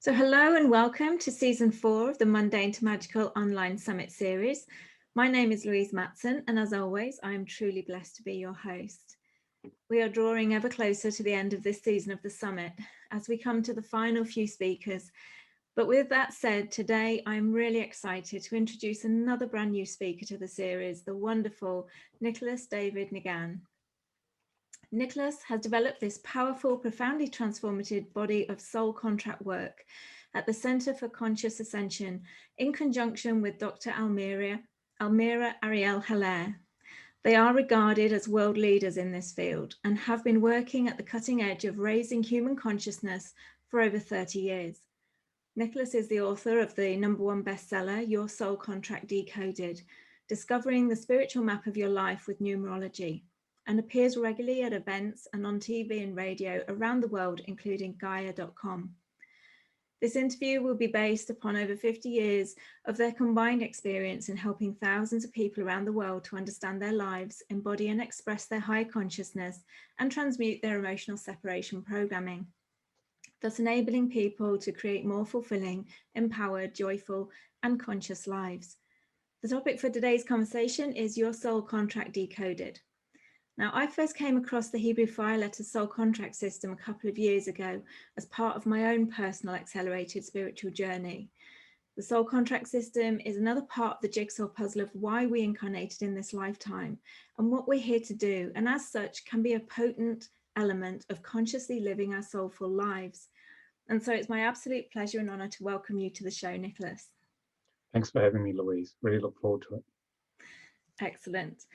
So hello and welcome to season 4 of the Mundane to Magical online summit series. My name is Louise Matson, and as always, I am truly blessed to be your host. We are drawing ever closer to the end of this season of the summit as we come to the final few speakers. But with that said, today I'm really excited to introduce another brand new speaker to the series, the wonderful Nicolas David Ngan. Nicolas has developed this powerful, profoundly transformative body of soul contract work at the Center For Conscious Ascension in conjunction with Dr Ahlmeirah Ariel Hallaire. They are regarded as world leaders in this field and have been working at the cutting edge of raising human consciousness for over 30 years. Nicolas is the author of the #1 bestseller, Your Soul Contract Decoded, Discovering the Spiritual Map of Your Life with Numerology, and appears regularly at events and on TV and radio around the world, including Gaia.com. This interview will be based upon over 50 years of their combined experience in helping thousands of people around the world to understand their lives, embody and express their high consciousness, and transmute their emotional separation programming, thus enabling people to create more fulfilling, empowered, joyful, and conscious lives. The topic for today's conversation is Your Soul Contract Decoded. Now, I first came across the Hebrew fire letter soul contract system a couple of years ago as part of my own personal accelerated spiritual journey. The soul contract system is another part of the jigsaw puzzle of why we incarnated in this lifetime and what we're here to do, and as such can be a potent element of consciously living our soulful lives. And so it's my absolute pleasure and honor to welcome you to the show, Nicolas. Thanks for having me, Louise. Really look forward to it. Excellent.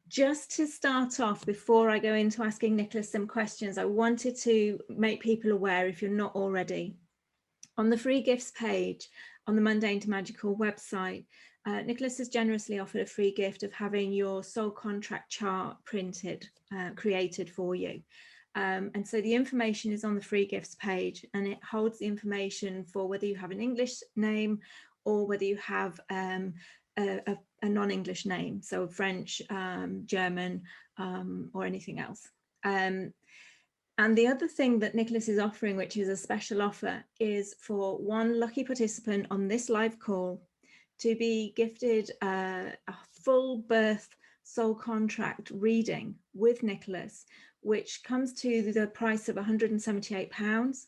Just to start off, before I go into asking Nicolas some questions, I wanted to make people aware, if you're not already, on the free gifts page on the Mundane to Magical website, Nicolas has generously offered a free gift of having your soul contract chart printed, created for you. And so the information is on the free gifts page, and it holds the information for whether you have an English name or whether you have a non-English name, so French, German, or anything else. And the other thing that Nicolas is offering, which is a special offer, is for one lucky participant on this live call to be gifted a full birth soul contract reading with Nicolas, which comes to the price of £178,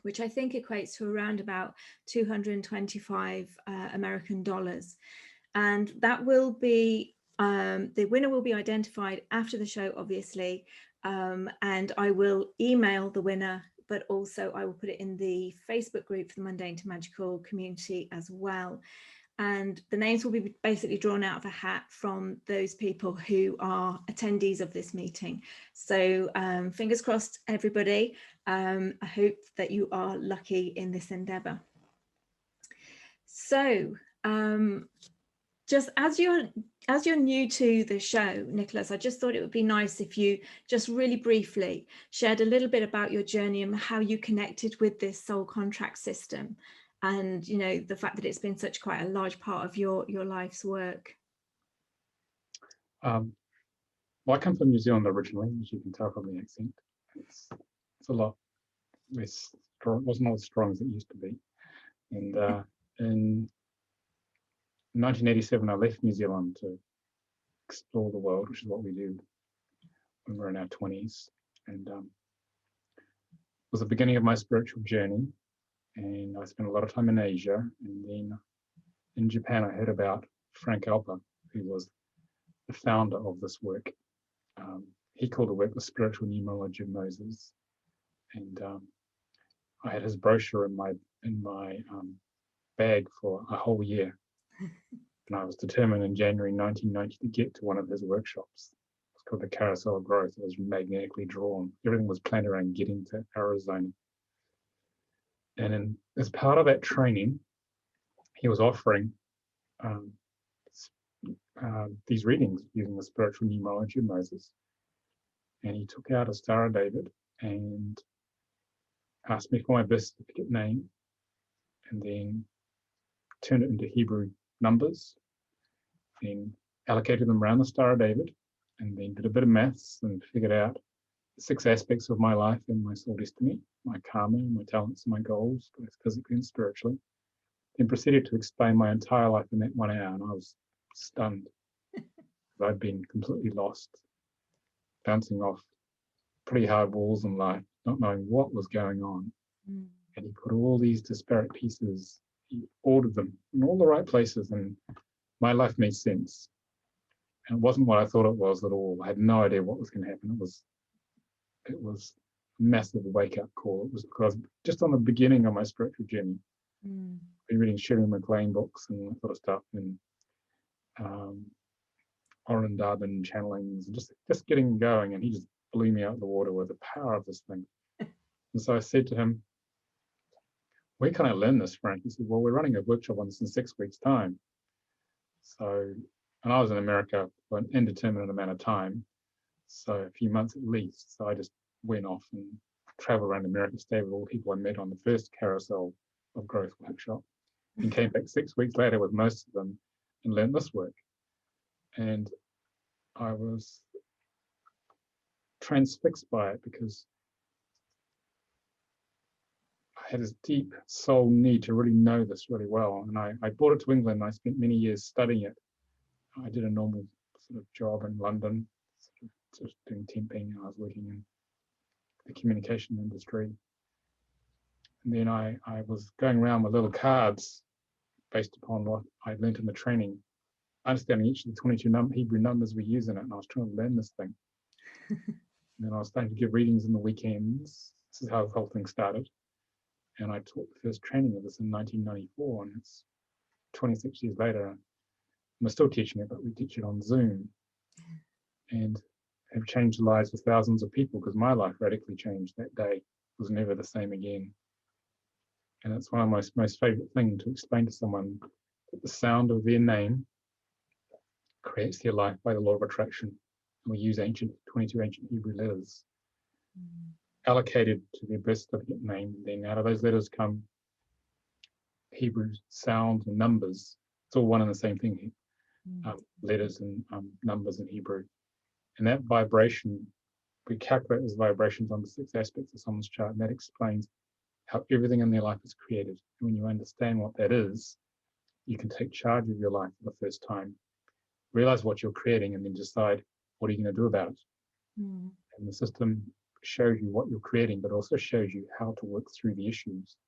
which I think equates to around about 225 American dollars. And that will be, the winner will be identified after the show, obviously, and I will email the winner, but also I will put it in the Facebook group for the Mundane to Magical community as well. And the names will be basically drawn out of a hat from those people who are attendees of this meeting. So fingers crossed, everybody. I hope that you are lucky in this endeavor. So just as you're new to the show, Nicolas, I just thought it would be nice if you just really briefly shared a little bit about your journey and how you connected with this soul contract system, and the fact that it's been such quite a large part of your life's work. Well, I come from New Zealand originally, as you can tell from the accent. It's a lot less strong, wasn't as strong as it used to be. And in 1987, I left New Zealand to explore the world, which is what we do when we're in our 20s. And it was the beginning of my spiritual journey. And I spent a lot of time in Asia. And then in Japan, I heard about Frank Alpa, who was the founder of this work. He called the work the Spiritual Numerology of Moses. And I had his brochure in my bag for a whole year. And I was determined in January 1990 to get to one of his workshops. It's called the Carousel of Growth. I was magnetically drawn. Everything was planned around getting to Arizona. And as part of that training, he was offering these readings using the Spiritual Numerology of Moses. And he took out a Star of David and asked me for my birth certificate name, and then turned it into Hebrew numbers, then allocated them around the Star of David, and then did a bit of maths and figured out 6 aspects of my life and my soul destiny, my karma, my talents, and my goals, both physically and spiritually. Then proceeded to explain my entire life in that 1 hour, and I was stunned. I'd been completely lost, bouncing off pretty hard walls in life, not knowing what was going on. And he put all these disparate pieces, he ordered them in all the right places, and my life made sense. And it wasn't what I thought it was at all. I had no idea what was going to happen. It was a massive wake-up call. It was because just on the beginning of my spiritual journey, I've been reading Shirley MacLaine books and that sort of stuff, and Oren Darwin channelings, and just getting going, and he just blew me out of the water with the power of this thing. And so I said to him, where can I learn this, Frank? He said, well, we're running a workshop on this in 6 weeks' time. So, and I was in America for an indeterminate amount of time, so a few months at least. So I just went off and traveled around America, stayed with all the people I met on the first Carousel of Growth workshop, and came back 6 weeks later with most of them and learned this work. And I was transfixed by it because I had this deep soul need to really know this really well. And I brought it to England, and I spent many years studying it. I did a normal sort of job in London, sort of doing temping. I was working in the communication industry. And then I was going around with little cards based upon what I learned in the training, understanding each of the 22 Hebrew numbers we use in it, and I was trying to learn this thing. And then I was starting to give readings in the weekends. This is how the whole thing started. And I taught the first training of this in 1994, and it's 26 years later. We're still teaching it, but we teach it on Zoom, and have changed the lives of thousands of people, because my life radically changed that day. It was never the same again. And it's one of my most favorite things to explain to someone that the sound of their name creates their life by the law of attraction. And we use 22 ancient Hebrew letters allocated to their birth certificate name. Then out of those letters come Hebrew sounds and numbers. It's all one and the same thing, letters and numbers in Hebrew. And that vibration, we calculate those vibrations on the 6 aspects of someone's chart, and that explains how everything in their life is created. And when you understand what that is, you can take charge of your life for the first time, realize what you're creating, and then decide what are you going to do about it. And the system shows you what you're creating, but also shows you how to work through the issues,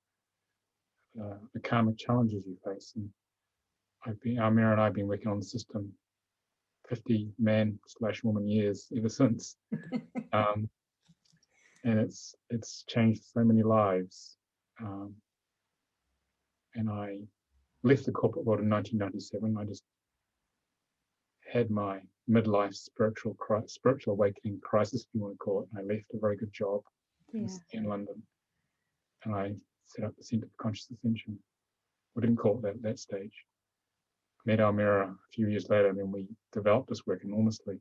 the karmic challenges you face. And Ahlmeirah and I have been working on the system 50 man/woman years ever since. And it's changed so many lives. And I left the corporate world in 1997. I just had my midlife spiritual awakening crisis, if you want to call it. I left a very good job in London, and I set up the Center For Conscious Ascension. We didn't call it that at that stage. Met Ahlmeirah a few years later, and then we developed this work enormously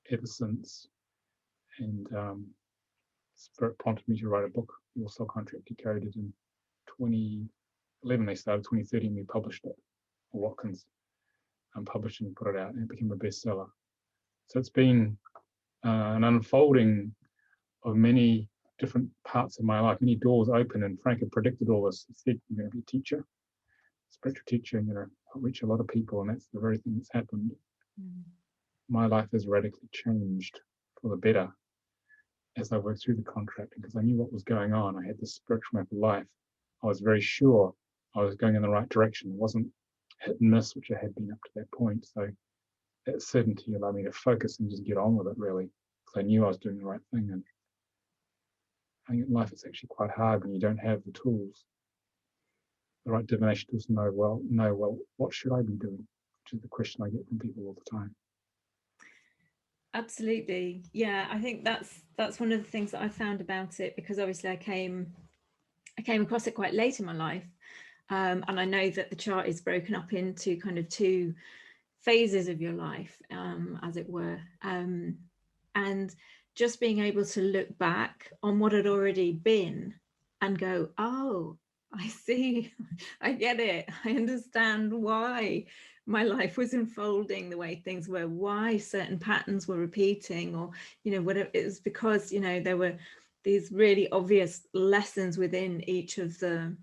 ever since. And Spirit prompted me to write a book, Your Soul Contract Decoded, in 2011. They started 2013, and we published it. Watkins published and put it out, and it became a bestseller. So it's been an unfolding of many different parts of my life, many doors open, and Frank had predicted all this. He said, you're going to be a teacher, spiritual teacher, and you're going to reach a lot of people, and that's the very thing that's happened. My life has radically changed for the better as I worked through the contract, because I knew what was going on. I had this spiritual map of life. I was very sure I was going in the right direction. It wasn't hit and miss, which I had been up to that point. So that certainty allowed me to focus and just get on with it, really, because I knew I was doing the right thing. And I think in life it's actually quite hard when you don't have the tools, the right divination tools to know, well, what should I be doing? Which is the question I get from people all the time. Absolutely. Yeah, I think that's one of the things that I found about it, because obviously I came across it quite late in my life. And I know that the chart is broken up into kind of 2 phases of your life, as it were. And just being able to look back on what had already been and go, oh, I see, I get it. I understand why my life was unfolding the way things were, why certain patterns were repeating, or, you know, whatever. It was because, you know, there were these really obvious lessons within each of the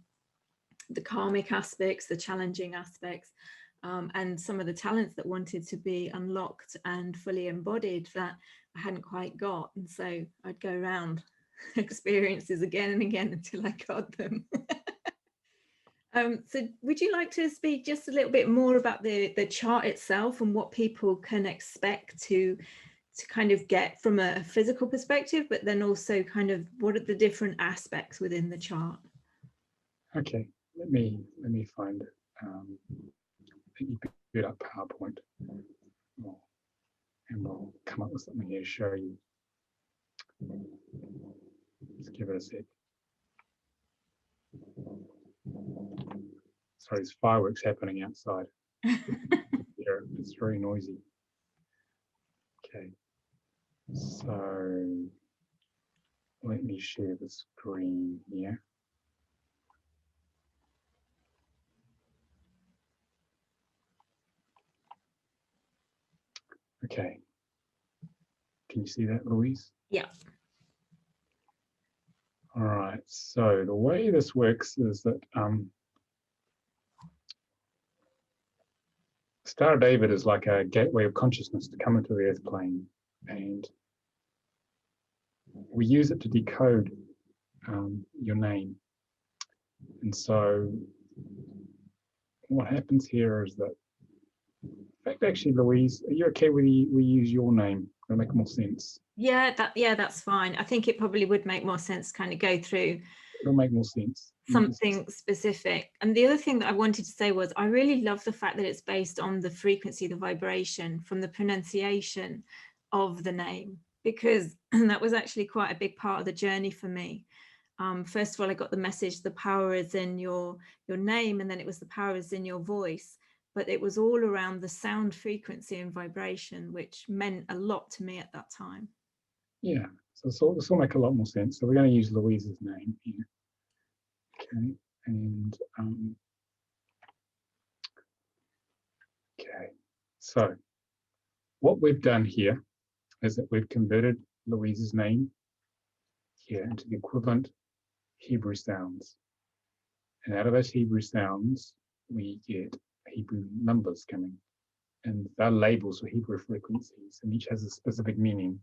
karmic aspects, the challenging aspects, and some of the talents that wanted to be unlocked and fully embodied that I hadn't quite got. And so I'd go around experiences again and again until I got them. So would you like to speak just a little bit more about the chart itself and what people can expect to kind of get from a physical perspective, but then also kind of what are the different aspects within the chart? Okay, let me find build up PowerPoint, and we'll come up with something here to show you. Let's give it a sec. Sorry, there's fireworks happening outside. Yeah, it's very noisy. Okay, so let me share the screen here. Okay, can you see that, Louise? Yeah. All right, so the way this works is that Star of David is like a gateway of consciousness to come into the earth plane, and we use it to decode your name. And so what happens here is that, in fact, actually, Louise, are you okay with we use your name? It'll make more sense. Yeah, that's fine. I think it probably would make more sense to kind of go through. It'll make more sense. Something specific. And the other thing that I wanted to say was I really love the fact that it's based on the frequency, the vibration from the pronunciation of the name, because that was actually quite a big part of the journey for me. First of all, I got the message, the power is in your name, and then it was the power is in your voice. But it was all around the sound frequency and vibration, which meant a lot to me at that time. Yeah, so this will make a lot more sense. So we're going to use Louise's name here. Okay, and okay, so what we've done here is that we've converted Louise's name here into the equivalent Hebrew sounds. And out of those Hebrew sounds, we get Hebrew numbers coming. And they're labels for Hebrew frequencies, and each has a specific meaning.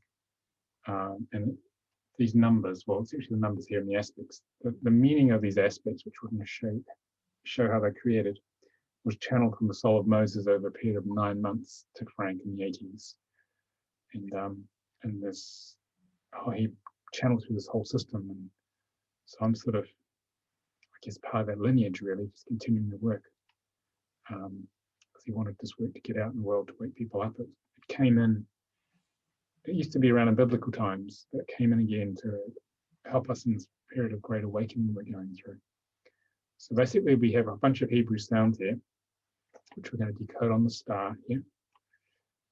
And these numbers, well, it's actually the numbers here in the aspects. The meaning of these aspects, which we're going to show how they're created, was channeled from the soul of Moses over a period of 9 months to Frank in the 80s. And this, he channeled through this whole system. And so I'm sort of, I guess, part of that lineage, really, just continuing the work. Because he wanted this work to get out in the world to wake people up. It came in, it used to be around in biblical times, but it came in again to help us in this period of great awakening we're going through. So basically we have a bunch of Hebrew sounds here, which we're going to decode on the star here.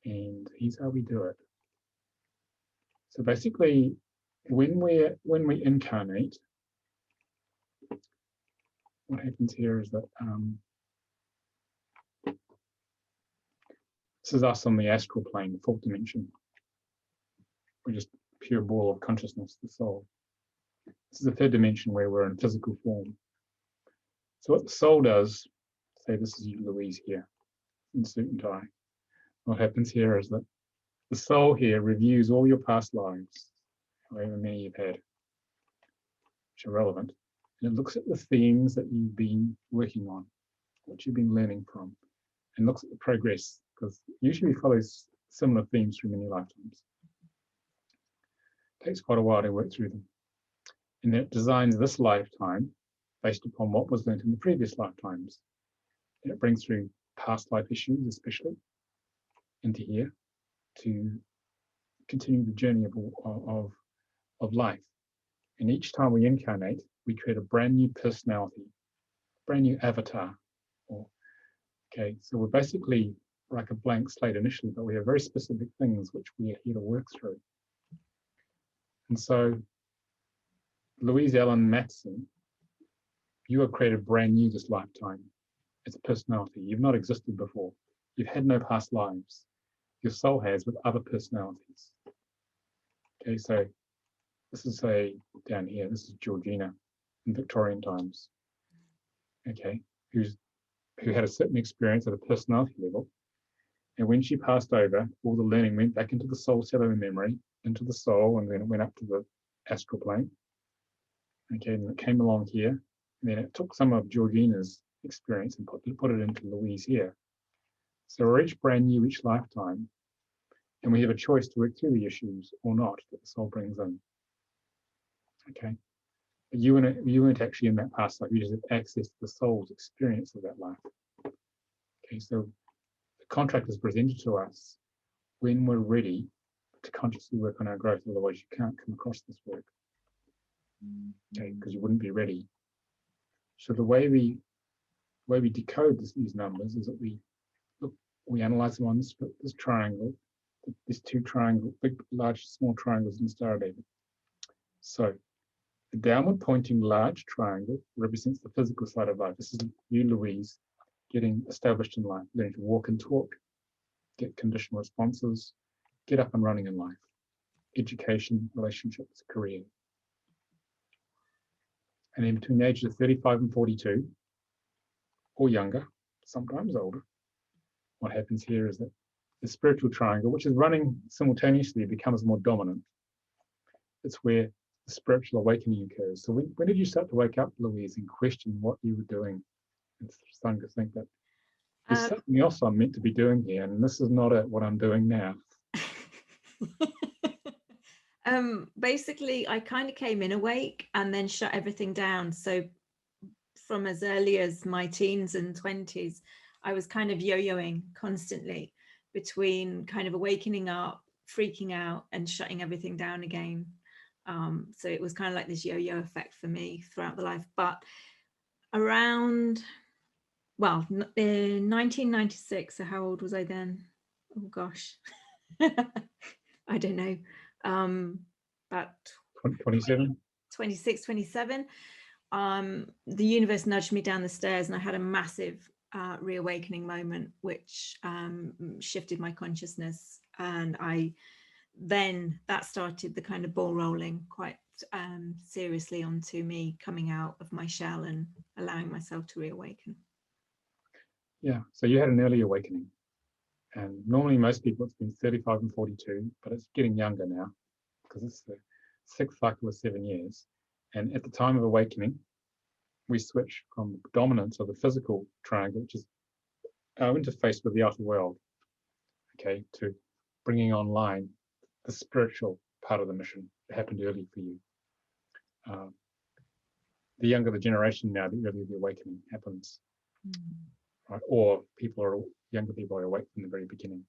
And here's how we do it. So basically, when we incarnate, what happens here is that this is us on the astral plane, the fourth dimension. We're just pure ball of consciousness, the soul. This is the third dimension where we're in physical form. So what the soul does, say this is you, Louise, here, in suit and tie. What happens here is that the soul here reviews all your past lives, however many you've had, which are relevant, and it looks at the themes that you've been working on, what you've been learning from, and looks at the progress, because usually follows similar themes through many lifetimes. It takes quite a while to work through them. And it designs this lifetime based upon what was learned in the previous lifetimes. And it brings through past life issues, especially, into here to continue the journey of life. And each time we incarnate, we create a brand new personality, brand new avatar. Okay, so we're basically like a blank slate initially, but we have very specific things which we are here to work through. And so, Louise Ellen Matson, you are created brand new this lifetime. It's a personality. You've not existed before. You've had no past lives. Your soul has with other personalities. Okay, so this is down here, this is Georgina in Victorian times. Okay, who had a certain experience at a personality level. And when she passed over, all the learning went back into the soul cellular memory, into the soul, and then it went up to the astral plane. Okay, and it came along here, and then it took some of Georgina's experience and put it into Louise here. So we're each brand new each lifetime, and we have a choice to work through the issues or not that the soul brings in. Okay, but you weren't actually in that past life. You just have access to the soul's experience of that life. Okay, so the contract is presented to us when we're ready to consciously work on our growth. Otherwise, you can't come across this work. Okay, because you wouldn't be ready. So the way we decode these numbers is that we analyze them on this triangle, these two triangles, big, large, small triangles in the Star of David. So the downward pointing large triangle represents the physical side of life. This is you, Louise, getting established in life, learning to walk and talk, get conditional responses, get up and running in life, education, relationships, career. And then between the ages of 35 and 42, or younger, sometimes older, what happens here is that the spiritual triangle, which is running simultaneously, becomes more dominant. It's where the spiritual awakening occurs. So when did you start to wake up, Louise, and question what you were doing? And starting to think that there's something else I'm meant to be doing here, and this is not what I'm doing now. Basically, I kind of came in awake and then shut everything down. So from as early as my teens and 20s, I was kind of yo-yoing constantly between kind of awakening up, freaking out, and shutting everything down again. So it was kind of like this yo-yo effect for me throughout the life. But around, well, in 1996, so how old was I then? Oh gosh, I don't know. About 27, 26, 27. The universe nudged me down the stairs, and I had a massive reawakening moment, which shifted my consciousness. And that started the kind of ball rolling quite seriously onto me coming out of my shell and allowing myself to reawaken. Yeah, so you had an early awakening. And normally most people it's been 35 and 42, but it's getting younger now because it's the sixth cycle of 7 years. And at the time of awakening, we switch from dominance of the physical triangle, which is our interface with the outer world, okay, to bringing online the spiritual part of the mission. It happened early for you. The younger the generation now, the earlier the awakening happens. Right? Or younger people are awake from the very beginning.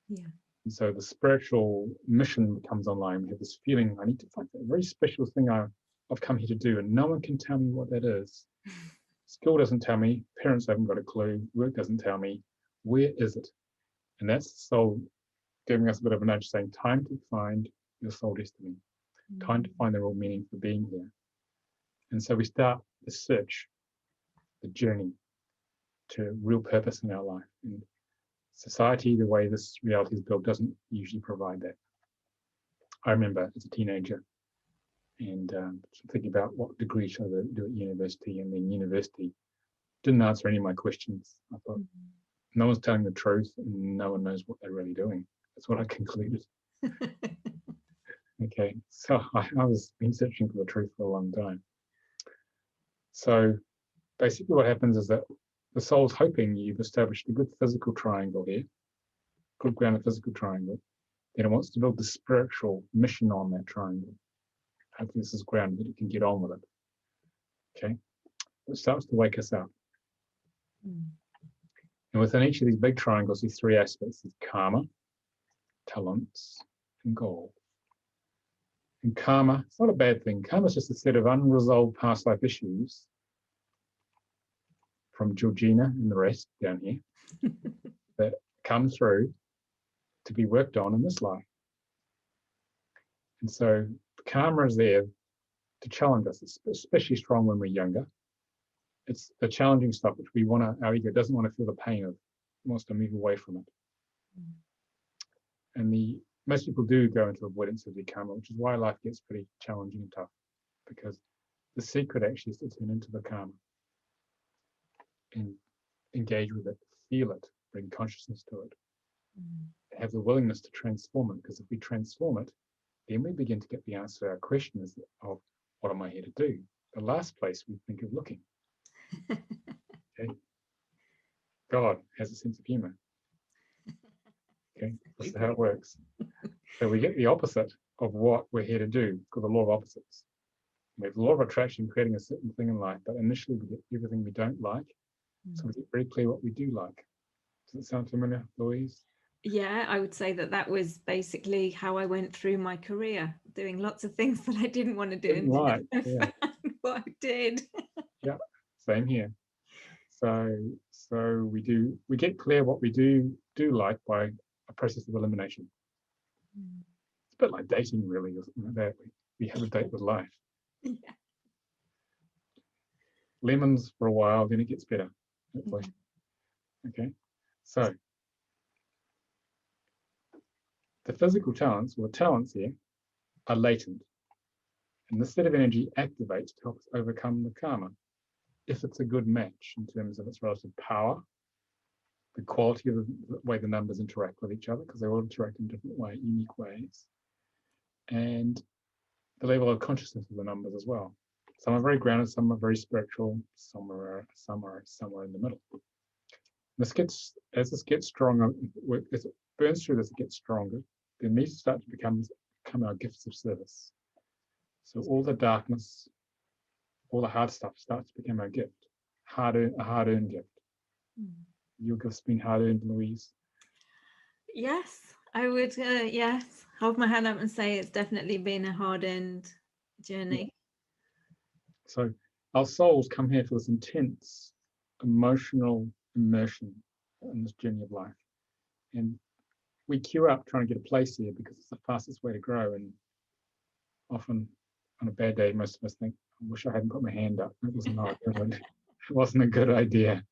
Yeah. And so the spiritual mission comes online. We have this feeling, I need to find a very special thing I've come here to do, and no one can tell me what that is. School doesn't tell me, parents haven't got a clue, work doesn't tell me. Where is it? And that's the soul giving us a bit of a nudge, saying, time to find your soul destiny, time to find the real meaning for being here. And so we start the search, the journey to real purpose in our life. And society, the way this reality is built, doesn't usually provide that. I remember as a teenager and thinking about what degree should I do at university, and then university didn't answer any of my questions. I thought, no one's telling the truth and no one knows what they're really doing. That's what I concluded. Okay, so I was been searching for the truth for a long time. So basically what happens is that the soul's hoping you've established a good physical triangle here, good grounded physical triangle. Then it wants to build the spiritual mission on that triangle. Hopefully this is grounded that it can get on with it. Okay, it starts to wake us up. And within each of these big triangles, these three aspects: there's karma, talents, and goal. And karma, it's not a bad thing. Karma is just a set of unresolved past life issues from Georgina and the rest down here that come through to be worked on in this life. And so karma is there to challenge us. It's especially strong when we're younger. It's the challenging stuff which our ego doesn't want to feel the pain of. wants to move away from it. And most people do go into avoidance of the karma, which is why life gets pretty challenging and tough, because the secret actually is to turn into the karma and engage with it, feel it, bring consciousness to it, have the willingness to transform it. Because if we transform it, then we begin to get the answer to our question is of what am I here to do? The last place we think of looking. Okay. God has a sense of humor. Okay, that's how it works. So we get the opposite of what we're here to do, called the law of opposites. We have the law of attraction creating a certain thing in life, but initially we get everything we don't like. So we get very clear what we do like. Does it sound familiar, Louise? Yeah, I would say that was basically how I went through my career, doing lots of things that I didn't want to do. Didn't like, yeah. What I did. Yeah, same here. So we get clear what we do like by a process of elimination. It's a bit like dating, really, or something like that. We have a date with life. Yeah. Lemons for a while, then it gets better, hopefully. Okay, so the physical talents, or the talents here, are latent. And this set of energy activates to help us overcome the karma, if it's a good match in terms of its relative power, the quality of the way the numbers interact with each other, because they all interact in different unique ways, and the level of consciousness of the numbers as well. Some are very grounded, some are very spiritual, some are somewhere in the middle. As this gets stronger, as it burns through this, it gets stronger. Then these start to become our gifts of service. So all the darkness, all the hard stuff starts to become our gift, a hard-earned gift. Your gift's been hard-earned, Louise. Yes, I would. Yes, hold my hand up and say it's definitely been a hard-earned journey. Yeah. So our souls come here for this intense emotional immersion in this journey of life, and we queue up trying to get a place here because it's the fastest way to grow. And often on a bad day, most of us think, I wish I hadn't put my hand up. It wasn't a good idea.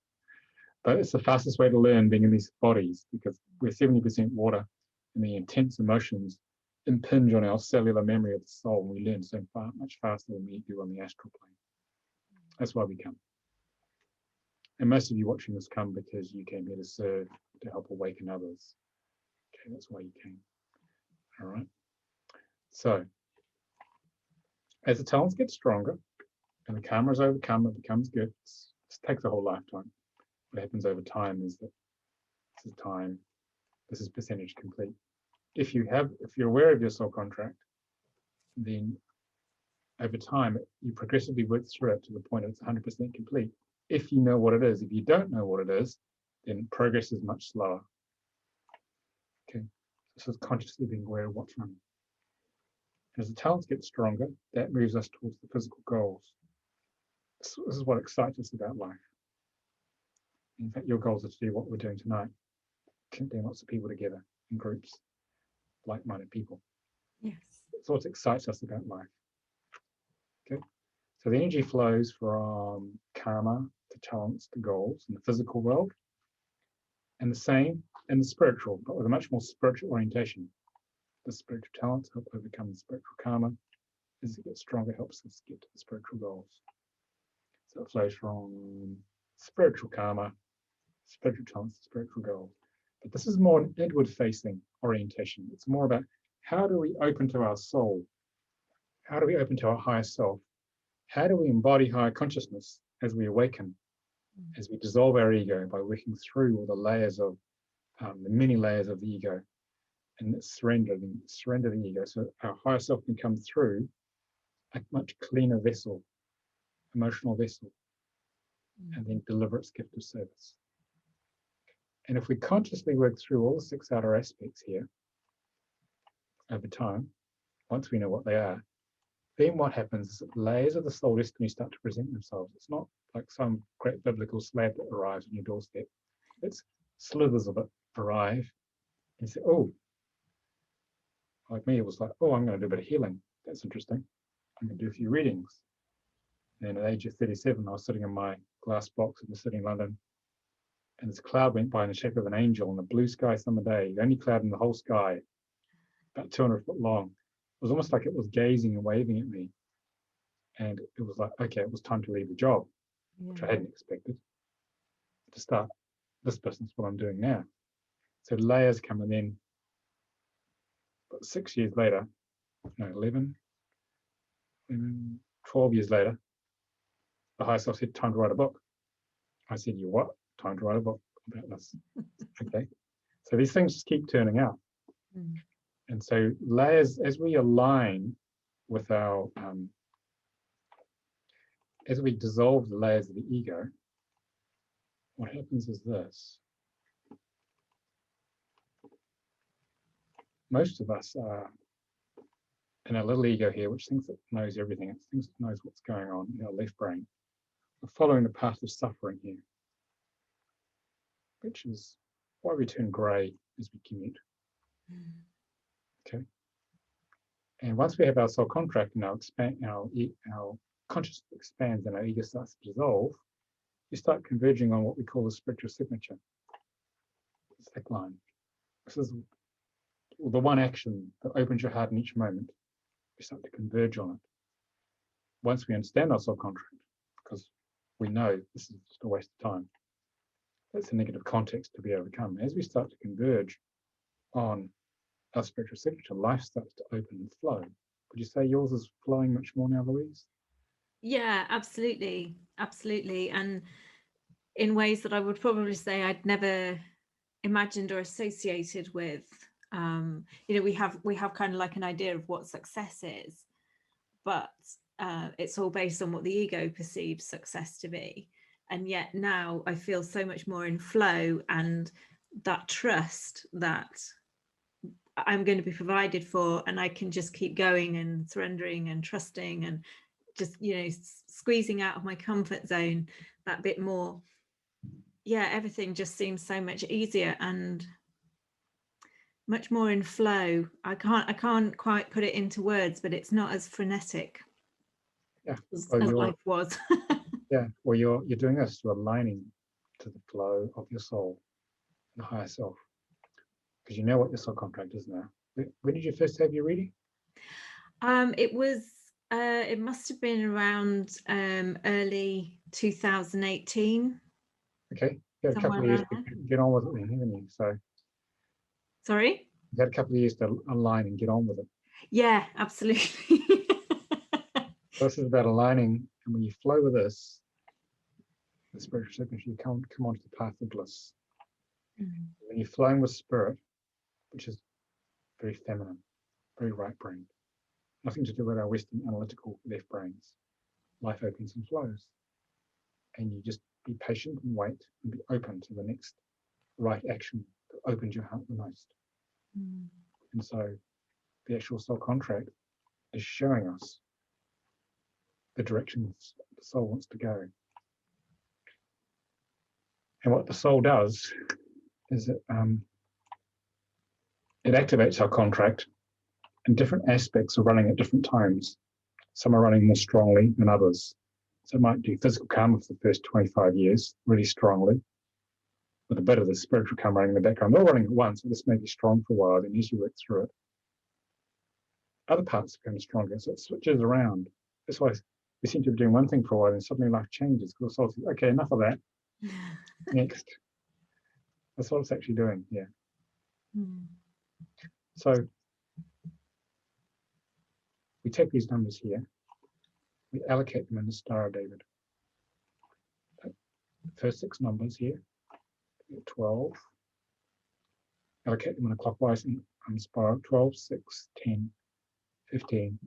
But it's the fastest way to learn, being in these bodies, because we're 70% water, and the intense emotions impinge on our cellular memory of the soul, and we learn so much faster than we do on the astral plane. That's why we come. And most of you watching this come because you came here to serve, to help awaken others. Okay, that's why you came. All right. So, as the talents get stronger and the karma is overcome, it becomes good. It takes a whole lifetime. What happens over time is that this is percentage complete. If you're aware of your soul contract, then over time you progressively work through it to the point that it's 100% complete. If you know what it is. If you don't know what it is, then progress is much slower. Okay, so it's consciously being aware of what's running. As the talents get stronger, that moves us towards the physical goals. This is what excites us about life. In fact, your goals are to do what we're doing tonight, getting lots of people together in groups, like-minded people. Yes. It's what excites us about life. Okay, so the energy flows from karma to talents to goals in the physical world, and the same in the spiritual, but with a much more spiritual orientation. The spiritual talents help overcome the spiritual karma. As it gets stronger, helps us get to the spiritual goals. So it flows from spiritual karma, spiritual talents, spiritual goals. But this is more an inward-facing orientation. It's more about how do we open to our soul? How do we open to our higher self? How do we embody higher consciousness as we awaken, as we dissolve our ego by working through all the layers of, the many layers of the ego, and surrender the ego, so our higher self can come through a much cleaner vessel, emotional vessel, and then deliver its gift of service. And if we consciously work through all the 6 outer aspects here over time, once we know what they are, then what happens is that layers of the soul destiny start to present themselves. It's not like some great biblical slab that arrives on your doorstep. It's slithers of it arrive and you say, oh, like me, it was like, oh, I'm going to do a bit of healing. That's interesting. I'm going to do a few readings. And at the age of 37, I was sitting in my glass box in the city in London, and this cloud went by in the shape of an angel on a blue sky summer day, the only cloud in the whole sky, about 200 foot long. It was almost like it was gazing and waving at me. And it was like, okay, it was time to leave the job, which I hadn't expected. To start this business, what I'm doing now. So layers come, and then but 6 years later, no, 11, 12 years later, the higher self said, time to write a book. I said, you what? Time to write a book about this. Okay. So these things just keep turning up. And so layers, as we align with our, as we dissolve the layers of the ego, what happens is this. Most of us are in a little ego here, which thinks it knows everything. It thinks it knows what's going on in our left brain. We're following the path of suffering here, which is why we turn grey as we commute. Okay. And once we have our soul contract and our consciousness expands and our ego starts to dissolve, you start converging on what we call the spiritual signature. It's that line. This is the one action that opens your heart in each moment. We start to converge on it. Once we understand our soul contract, because we know this is just a waste of time. That's a negative context to be overcome. As we start to converge on our spiritual signature, life starts to open and flow. Would you say yours is flowing much more now, Louise? Yeah, absolutely. Absolutely. And in ways that I would probably say I'd never imagined or associated with. You know, we have kind of like an idea of what success is, but it's all based on what the ego perceives success to be. And yet now I feel so much more in flow, and that trust that I'm going to be provided for, and I can just keep going and surrendering and trusting and just, you know, squeezing out of my comfort zone that bit more. Yeah, everything just seems so much easier and much more in flow. I can't quite put it into words, but it's not as frenetic as life was. Yeah, well, you're doing this, you're aligning to the flow of your soul, the higher self, because you know what your soul contract is now. When did you first have your reading? It must have been around early 2018. Okay, you had a couple of years to get on with it then, haven't you? So, sorry? You had a couple of years to align and get on with it. Yeah, absolutely. So this is about aligning, and when you flow with this, the spiritual signature, you come onto the path of bliss. When you're flowing with spirit, which is very feminine, very right brain, nothing to do with our Western analytical left brains, life opens and flows. And you just be patient and wait and be open to the next right action that opens your heart the most. And so the actual soul contract is showing us the direction the soul wants to go. And what the soul does is it activates our contract, and different aspects are running at different times. Some are running more strongly than others. So it might do physical karma for the first 25 years really strongly, with a bit of the spiritual karma running in the background. They're all running at once, so this may be strong for a while, then as you work through it, other parts become stronger, so it switches around. That's why we seem to be doing one thing for a while, and suddenly life changes, because the soul says, okay, enough of that. Next. That's what it's actually doing, yeah. So we take these numbers here, we allocate them in the Star of David. The first 6 numbers here, 12, allocate them in a clockwise spiral, 12, 6, 10, 15,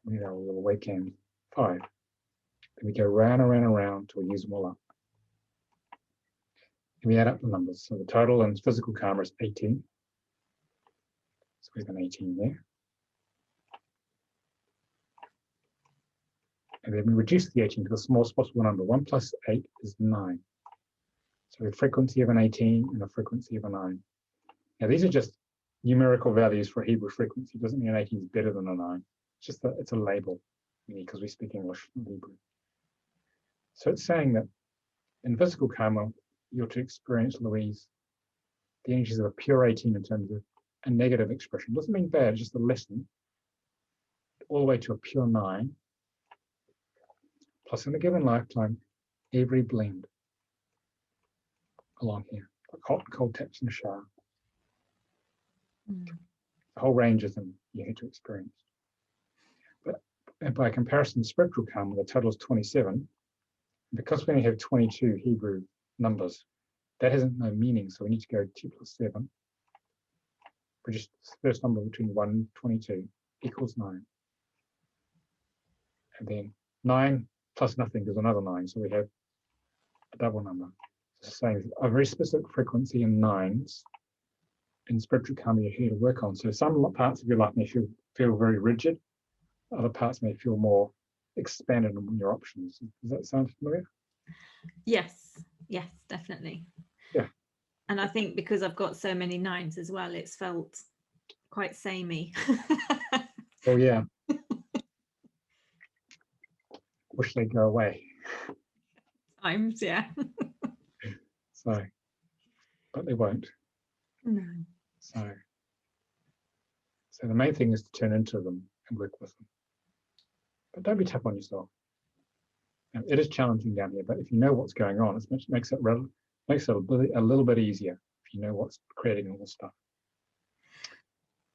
we have a little wake hand, 5. Then we go round and round and round till we use them all up. And we add up the numbers. So the total in physical karma is 18. So we've got an 18 there. And then we reduce the 18 to the smallest possible number. 1 plus 8 is 9. So a frequency of an 18 and a frequency of a 9. Now these are just numerical values for Hebrew frequency. It doesn't mean an 18 is better than a 9. It's just that it's a label, because we speak English and Hebrew. So it's saying that in physical karma, you're to experience, Louise, the energies of a pure 18 in terms of a negative expression. Doesn't mean bad, it's just a lesson, all the way to a pure 9, plus in a given lifetime, every blend along here, like hot and cold taps in the shower. The whole range of them you had to experience. But and by comparison, spiritual karma, the total is 27. Because we only have 22 Hebrew numbers, that has no meaning, so we need to go 2 plus 7. Produce the first number between 1 and 22 equals 9. And then 9 plus nothing is another 9, so we have a double number. It's the same, a very specific frequency in 9s in spiritual karma you're here to work on. So some parts of your life may feel very rigid, other parts may feel more expanded on your options. Does that sound familiar? Yes, definitely. Yeah. And I think because I've got so many 9s as well, it's felt quite samey. Oh yeah. Wish they'd go away. Times, yeah. So, but they won't. No. So the main thing is to turn into them and work with them. But don't be tough on yourself. Now, it is challenging down here, but if you know what's going on, it makes it a little bit easier if you know what's creating all this stuff.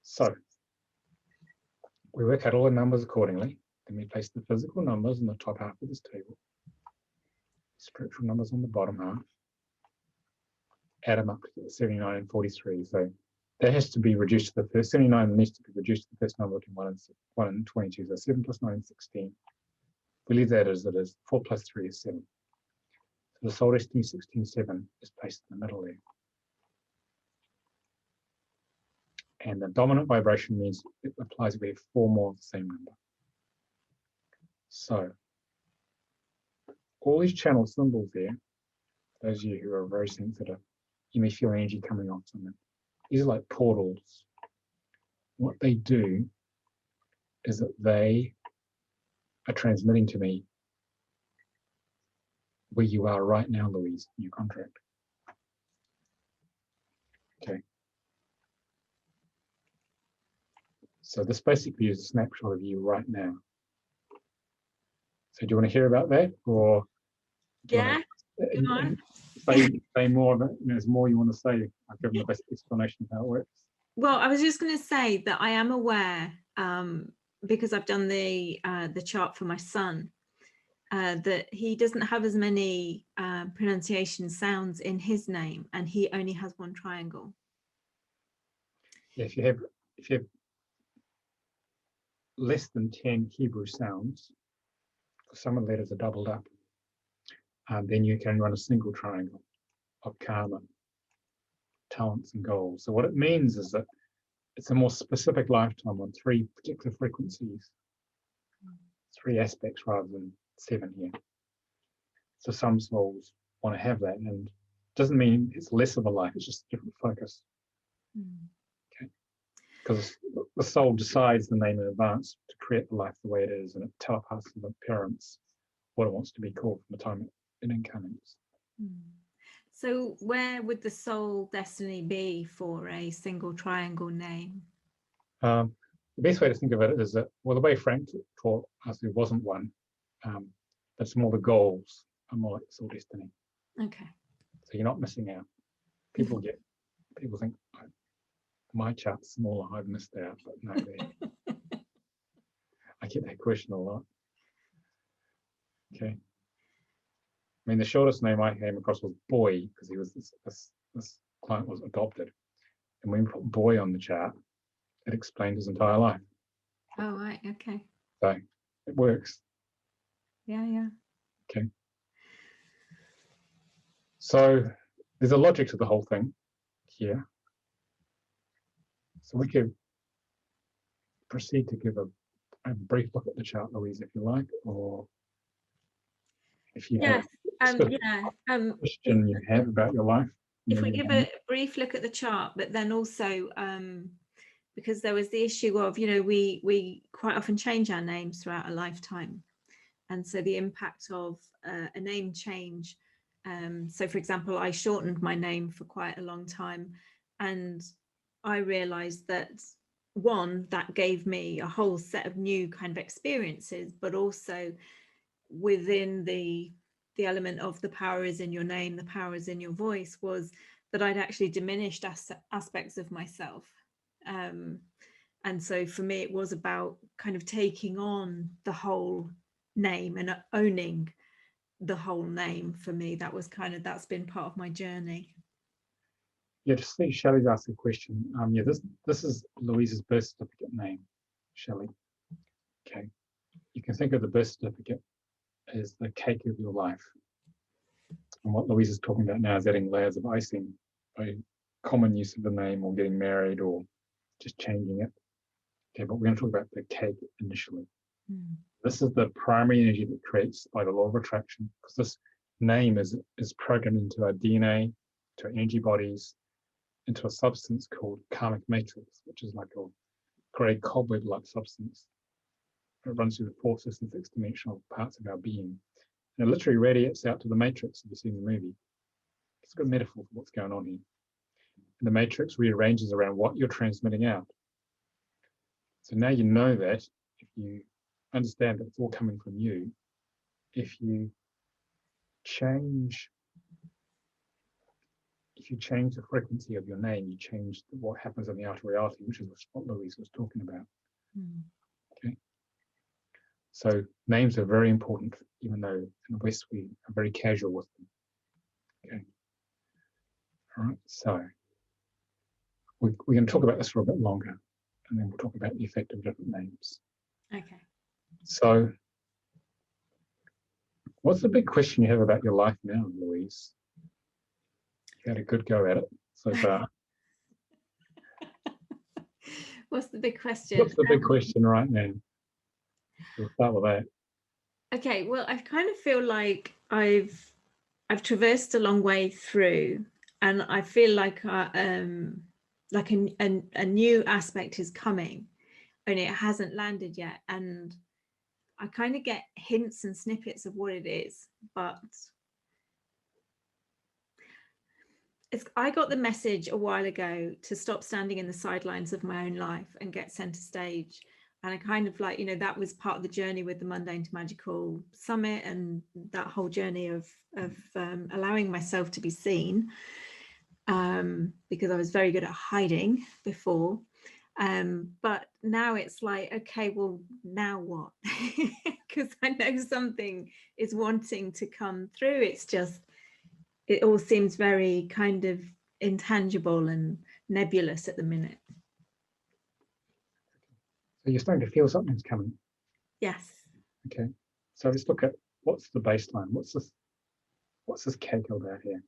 So we work out all the numbers accordingly. Then we place the physical numbers in the top half of this table, spiritual numbers on the bottom half, add them up to get 79 and 43. So that has to be reduced to the first 79 needs to be reduced to the first number between 1 and 22. So 7 plus 9 is 16. We leave that as it is. 4 plus 3 is 7. So the soul destiny 16-7 is placed in the middle there. And the dominant vibration means it applies if we have 4 more of the same number. So all these channel symbols there, those of you who are very sensitive, you may feel energy coming off them. These are like portals. What they do is that they are transmitting to me where you are right now, Louise, in your contract. Okay. So this basically is a snapshot of you right now. So do you want to hear about that, or do you want to say more about it? There's more you want to say? I've given the best explanation of how it works. Well, I was just going to say that I am aware, because I've done the chart for my son, that he doesn't have as many pronunciation sounds in his name, and he only has 1 triangle. Yeah, if you have less than 10 Hebrew sounds, some of the letters are doubled up, then you can run a single triangle of karma, talents, and goals. So what it means is that it's a more specific lifetime on 3 particular frequencies, 3 aspects rather than 7 here. So some souls want to have that, and it doesn't mean it's less of a life, it's just a different focus. Okay, because the soul decides the name in advance to create the life the way it is, and it telepasses to the parents what it wants to be called from the time it incarnates. So where would the soul destiny be for a single triangle name? The best way to think of it is that, well, the way Frank taught us, there wasn't one, but it's more the goals are more like soul destiny. Okay. So you're not missing out. People think, oh, my chart's smaller, I've missed out, but no, I get that question a lot. Okay. I mean, the shortest name I came across was Boy, because he was this client was adopted, and when we put Boy on the chart, it explained his entire life. Oh, right. Okay. So it works. Yeah. Okay. So there's a logic to the whole thing here. So we could proceed to give a brief look at the chart, Louise, if you like, or if you have a question you have about your life. If we give a brief look at the chart, but then also because there was the issue of, we quite often change our names throughout a lifetime, and so the impact of a name change So for example, I shortened my name for quite a long time, and I realized that one, that gave me a whole set of new kind of experiences, but also within the element of the power is in your name, the power is in your voice, was that I'd actually diminished aspects of myself. And so for me, it was about kind of taking on the whole name and owning the whole name. For me, that was kind of, that's been part of my journey. Yeah, just think Shelley's asked a question. Yeah, this is Louise's birth certificate name, Shelley. Okay. You can think of the birth certificate as the cake of your life. And what Louise is talking about now is adding layers of icing by common use of the name or getting married or just changing it. Okay, but we're going to talk about the cake initially. This is the primary energy that creates by the law of attraction, because this name is programmed into our DNA, to our energy bodies, into a substance called karmic matrix, which is like a grey cobweb-like substance. It runs through the four fifth and sixth dimensional parts of our being. And it literally radiates out to the matrix, if you've seen the movie. It's a good metaphor for what's going on here. And the matrix rearranges around what you're transmitting out. So now you know that if you understand that it's all coming from you, if you change the frequency of your name, you change what happens in the outer reality, which is what Louise was talking about. Okay. So names are very important, even though in the West we are very casual with them. Okay. All right. So we're going to talk about this for a bit longer, and then we'll talk about the effect of different names. Okay. So what's the big question you have about your life now, Louise? You had a good go at it so far. What's the big question? What's the big question right now? We'll start with that. Okay, well, I kind of feel like I've traversed a long way through, and I feel like a new aspect is coming, only it hasn't landed yet, and I kind of get hints and snippets of what it is, but I got the message a while ago to stop standing in the sidelines of my own life and get center stage. And I kind of like, that was part of the journey with the Mundane to Magical Summit, and that whole journey of allowing myself to be seen, because I was very good at hiding before. But now it's like, okay, well, now what? Because I know something is wanting to come through. It's just, it all seems very kind of intangible and nebulous at the minute. So you're starting to feel something's coming. Yes. Okay. So let's look at what's the baseline. What's this cake about here?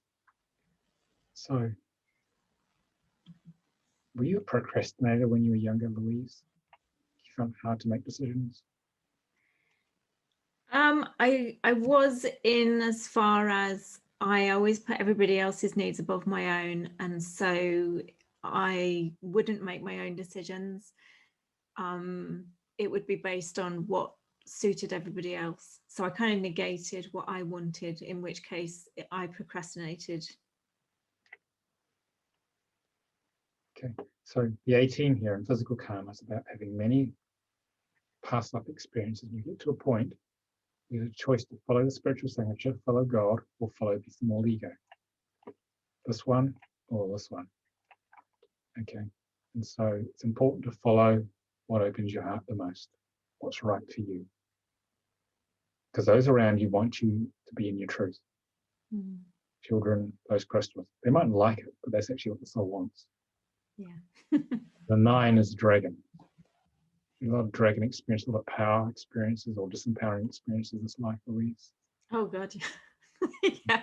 So were you a procrastinator when you were younger, Louise? You found it hard to make decisions? I was, in as far as I always put everybody else's needs above my own, and so I wouldn't make my own decisions. It would be based on what suited everybody else. So I kind of negated what I wanted, in which case I procrastinated. Okay, so the 18 here in physical karma is about having many past life experiences. You get to a point, you have a choice to follow the spiritual signature, follow God, or follow the small ego. This one or this one. Okay, and so it's important to follow what opens your heart the most, what's right for you. Because those around you want you to be in your truth. Children, those close to us, they mightn't like it, but that's actually what the soul wants. Yeah. The 9 is dragon. A lot of dragon experience, a lot of power experiences or disempowering experiences in this life, Louise. Oh God, yeah. Yeah.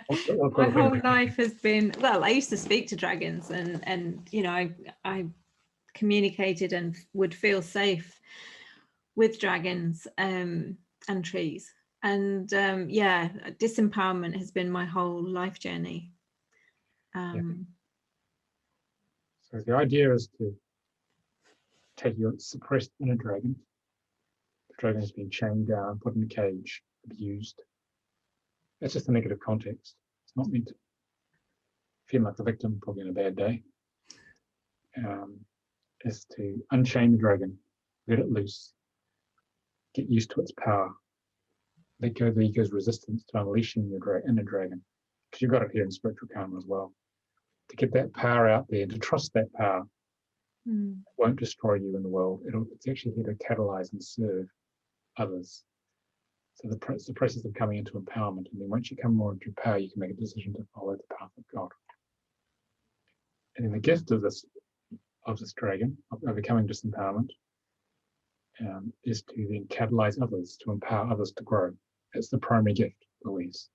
My whole life has been, well, I used to speak to dragons, and I communicated and would feel safe with dragons and trees. And yeah, disempowerment has been my whole life journey. So the idea is to take your suppressed inner dragon. The dragon has been chained down, put in a cage, abused. That's just a negative context. It's not meant to feel like the victim, probably on a bad day, is to unchain the dragon, let it loose, get used to its power, let go of the ego's resistance to unleashing your inner dragon, because you've got it here in spiritual karma as well, to get that power out there and to trust that power. It won't destroy you in the world. It's actually here to catalyze and serve others. So the process of coming into empowerment, and then once you come more into power, you can make a decision to follow the path of God. And then the gift of this dragon, of overcoming disempowerment, is to then catalyze others, to empower others to grow. That's the primary gift, Louise,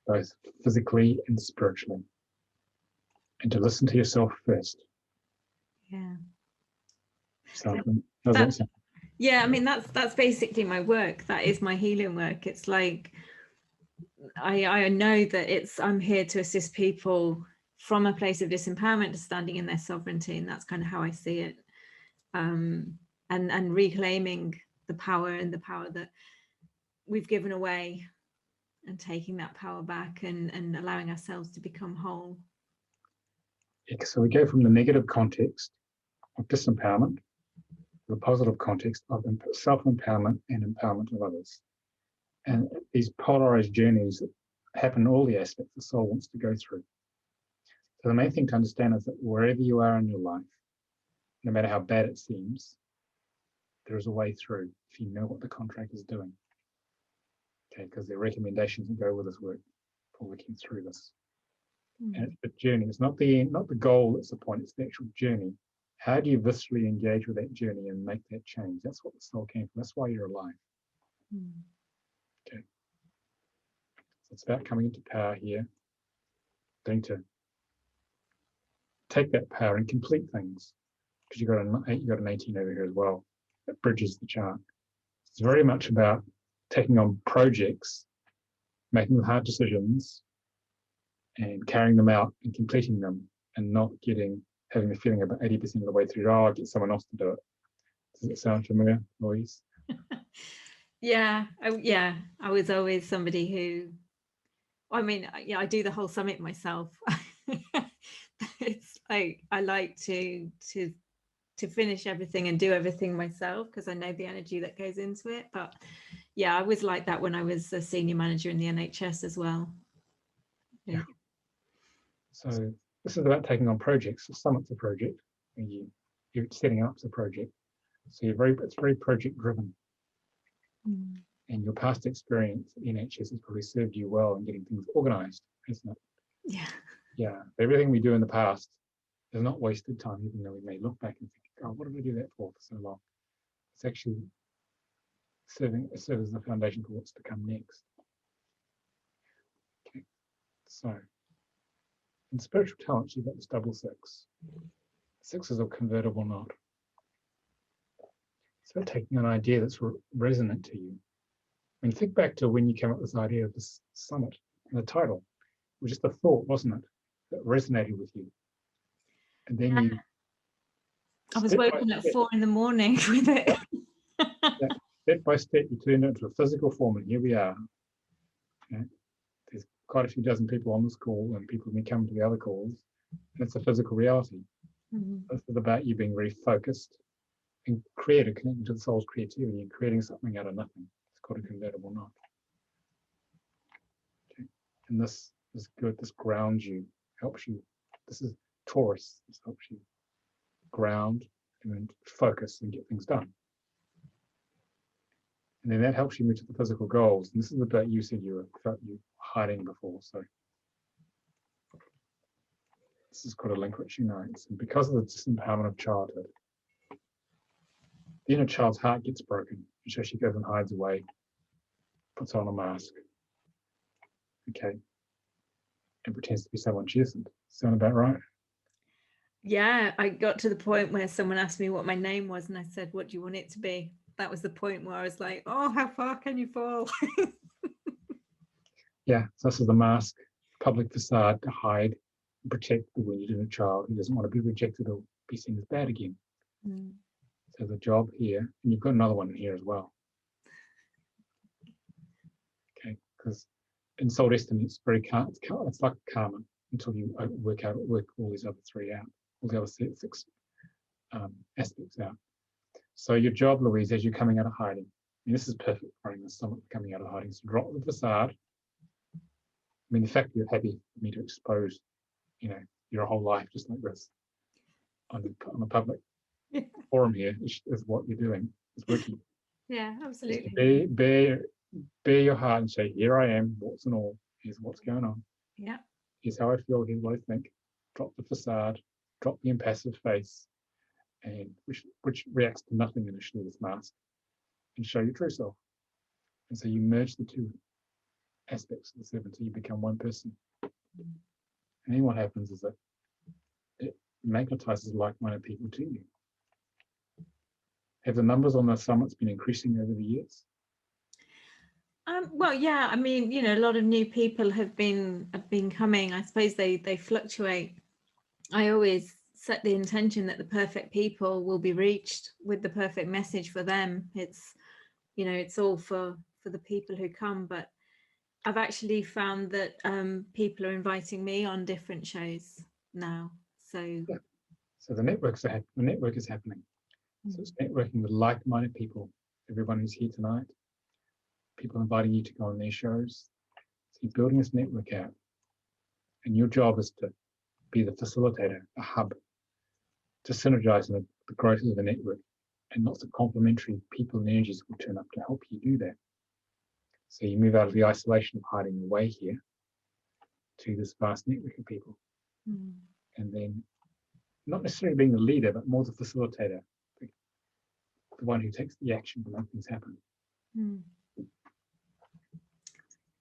both physically and spiritually. And to listen to yourself first. Yeah. So, how's that sound? Yeah, I mean, that's basically my work. That is my healing work. It's like, I know that I'm here to assist people from a place of disempowerment to standing in their sovereignty, and that's kind of how I see it. And reclaiming the power that we've given away, and taking that power back and allowing ourselves to become whole. Yeah, so we go from the negative context of disempowerment to the positive context of self-empowerment and empowerment of others. And these polarized journeys that happen in all the aspects the soul wants to go through. So the main thing to understand is that wherever you are in your life, no matter how bad it seems, there is a way through if you know what the contract is doing. Okay, because there are recommendations that go with this work for working through this. And it's the journey. It's not the goal that's the point, it's the actual journey. How do you viscerally engage with that journey and make that change? That's what the soul came from. That's why you're alive. Okay. So it's about coming into power here, going to take that power and complete things. Because you've got an 18 over here as well that bridges the chart. It's very much about taking on projects, making the hard decisions, and carrying them out and completing them, and not having the feeling about 80% of the way through, I'll get someone else to do it. Does it sound familiar, Louise? Yeah, I was always somebody who, I do the whole summit myself. It's like I like to finish everything and do everything myself because I know the energy that goes into it. But yeah, I was like that when I was a senior manager in the NHS as well. Yeah. So this is about taking on projects. The summit's a project, and you're setting up a project. So it's very project driven. And your past experience at the NHS has probably served you well in getting things organized, isn't it? Yeah. Yeah. Everything we do in the past is not wasted time, even though we may look back and think, oh, what did I do that for so long? It's actually serves as the foundation for what's to come next. Okay. So in spiritual talents, you've got this double six. Six is a convertible knot. It's about taking an idea that's resonant to you. I mean, think back to when you came up with this idea of this summit, and the title. It was just a thought, wasn't it, that resonated with you. And then I was woken at 4 a.m. with it. Step by step, you turned it into a physical form, and here we are. Okay. There's quite a few dozen people on this call, and people may come to the other calls, and it's a physical reality. This is about you being very focused and creative, connecting to the soul's creativity and creating something out of nothing. It's called a convertible knot. Okay. And this is good. This grounds you, helps you. This is Taurus. This helps you ground and focus and get things done. And then that helps you move to the physical goals. And this is about you said you felt you hiding before. So this is called a link which unites. And because of the disempowerment of childhood, the inner child's heart gets broken. And so she goes and hides away, puts on a mask. Okay. And pretends to be someone she isn't. Sound about right? Yeah, I got to the point where someone asked me what my name was, and I said, "What do you want it to be?" That was the point where I was like, "Oh, how far can you fall?" Yeah, so this is the mask, public facade to hide and protect the wounded inner child who doesn't want to be rejected or be seen as bad again. So the job here, and you've got another one here as well. Okay, because in soul destiny, it's very it's like karma until you work all these other three out, all the other six aspects out. So your job, Louise, as you're coming out of hiding, and this is perfect for running the summit coming out of hiding. So drop the facade. I mean, the fact that you're happy for me to expose, your whole life just like this on a public forum here is what you're doing. It's working. Yeah, absolutely. Bare your heart and say, here I am, warts and all. Here's what's going on. Yeah. Here's how I feel. Here's what I think. Drop the facade. Drop the impassive face, and which reacts to nothing initially, this mask, and show your true self. And so you merge the two aspects of the seven until you become one person. And then what happens is that it magnetizes like-minded people to you. Have the numbers on the summits been increasing over the years? Well, yeah, I mean, a lot of new people have been coming. I suppose they fluctuate. I always set the intention that the perfect people will be reached with the perfect message for them. It's, it's all for the people who come, but I've actually found that people are inviting me on different shows now. So yeah. So the network is happening. So it's networking with like-minded people. Everyone who's here tonight, people inviting you to go on their shows. So you're building this network out, and your job is to be the facilitator, a hub, to synergize the growth of the network, and lots of complementary people and energies will turn up to help you do that. So you move out of the isolation of hiding away here to this vast network of people. And then not necessarily being the leader, but more the facilitator, the one who takes the action to make things happen.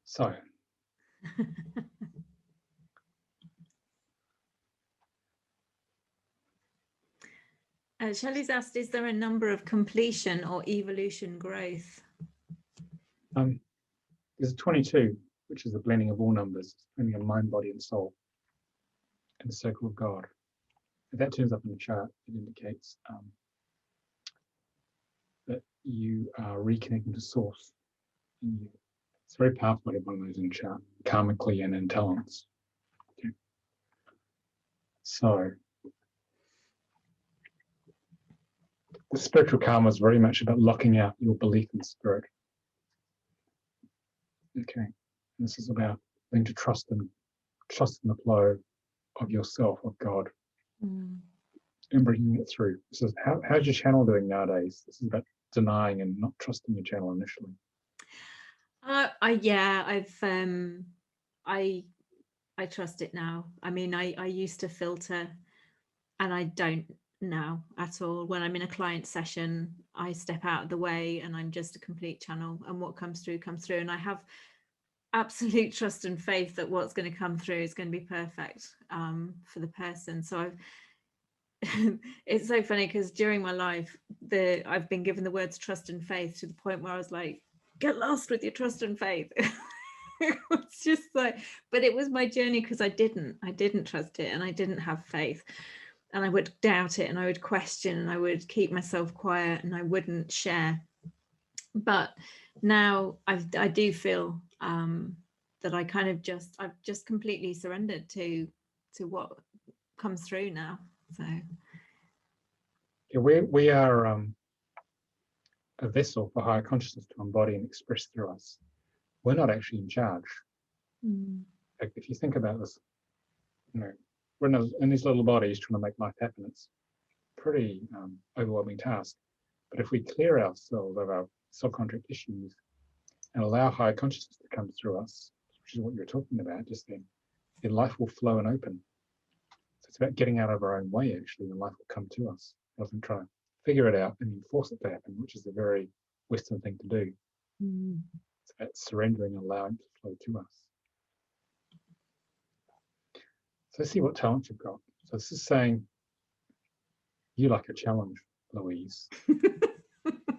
So Shelley's asked, is there a number of completion or evolution growth? There's 22, which is a blending of all numbers, blending of mind, body, and soul, and the circle of God. If that turns up in the chart, it indicates that you are reconnecting to source. It's very powerful to have one of those in the chart, karmically and in talents. Okay. So the spiritual karma is very much about locking out your belief in spirit. Okay. And this is about learning to trust in the flow of yourself, of God, and bringing it through. This is how's your channel doing nowadays? This is about denying and not trusting your channel initially. I trust it now. I mean, I used to filter, and I don't now at all. When I'm in a client session, I step out of the way and I'm just a complete channel, and what comes through comes through, and I have absolute trust and faith that what's going to come through is going to be perfect for the person. So it's so funny because during my life I've been given the words trust and faith to the point where I was like, get lost with your trust and faith. It's just like, but it was my journey because I didn't trust it, and I didn't have faith, and I would doubt it, and I would question, and I would keep myself quiet, and I wouldn't share. But now I do feel that I've just completely surrendered to what comes through now. So yeah, we are a vessel for higher consciousness to embody and express through us. We're not actually in charge. Like if you think about this, we're in these little bodies trying to make life happen. It's a pretty overwhelming task. But if we clear ourselves of our subcontract issues and allow higher consciousness to come through us, which is what you're talking about just then life will flow and open. So it's about getting out of our own way, actually, and life will come to us. Rather than try to figure it out and then force it to happen, which is a very Western thing to do. It's about surrendering and allowing it to flow to us. So see what talent you've got. So this is saying you like a challenge, Louise.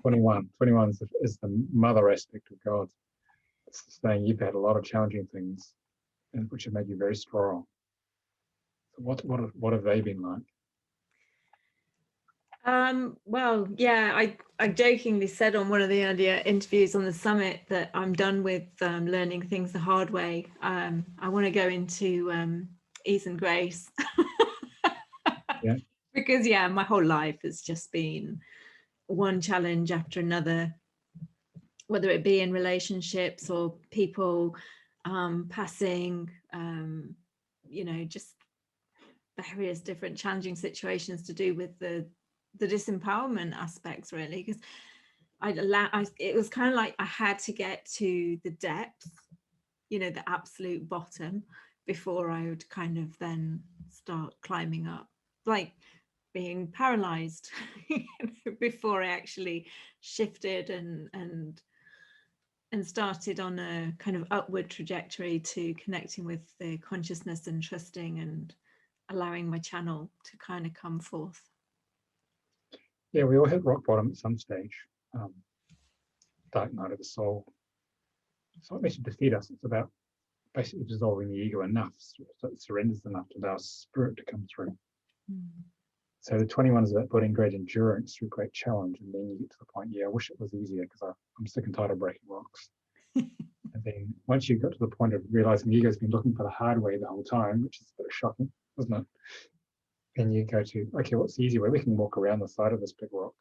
21 is the mother aspect of God. It's saying you've had a lot of challenging things, which have made you very strong. So what have they been like? Well, yeah, I jokingly said on one of the earlier interviews on the summit that I'm done with learning things the hard way. I want to go into ease and grace. Yeah. Because, yeah, my whole life has just been one challenge after another, whether it be in relationships or people passing, just various different challenging situations to do with the disempowerment aspects, really, because it was kind of like I had to get to the depth, the absolute bottom, before I would kind of then start climbing up, like being paralyzed before I actually shifted and started on a kind of upward trajectory to connecting with the consciousness and trusting and allowing my channel to kind of come forth. Yeah, we all hit rock bottom at some stage. Dark night of the soul. It's not meant to defeat us. It's about basically dissolving the ego enough so it surrenders enough to allow spirit to come through. So the 21 is about putting great endurance through great challenge, and then you get to the point, I wish it was easier because I'm sick and tired of breaking rocks. And then once you got to the point of realizing the ego's been looking for the hard way the whole time, which is a bit shocking, isn't it? Then you go to, okay, what's the easy way? We can walk around the side of this big rock.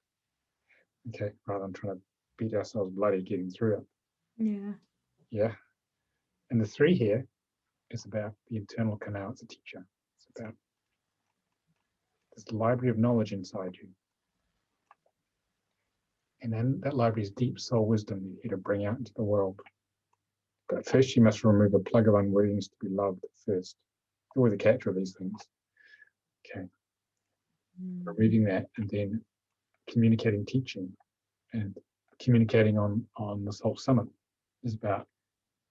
Okay, rather than trying to beat ourselves bloody getting through it. Yeah. Yeah. And the 3 here is about the internal canal. It's a teacher. It's about this library of knowledge inside you. And then that library is deep soul wisdom you're here to bring out into the world. But first you must remove a plug of unworthiness to be loved first. It's always the catch of these things. Okay. Removing that, and then communicating teaching, and communicating on this whole summit is about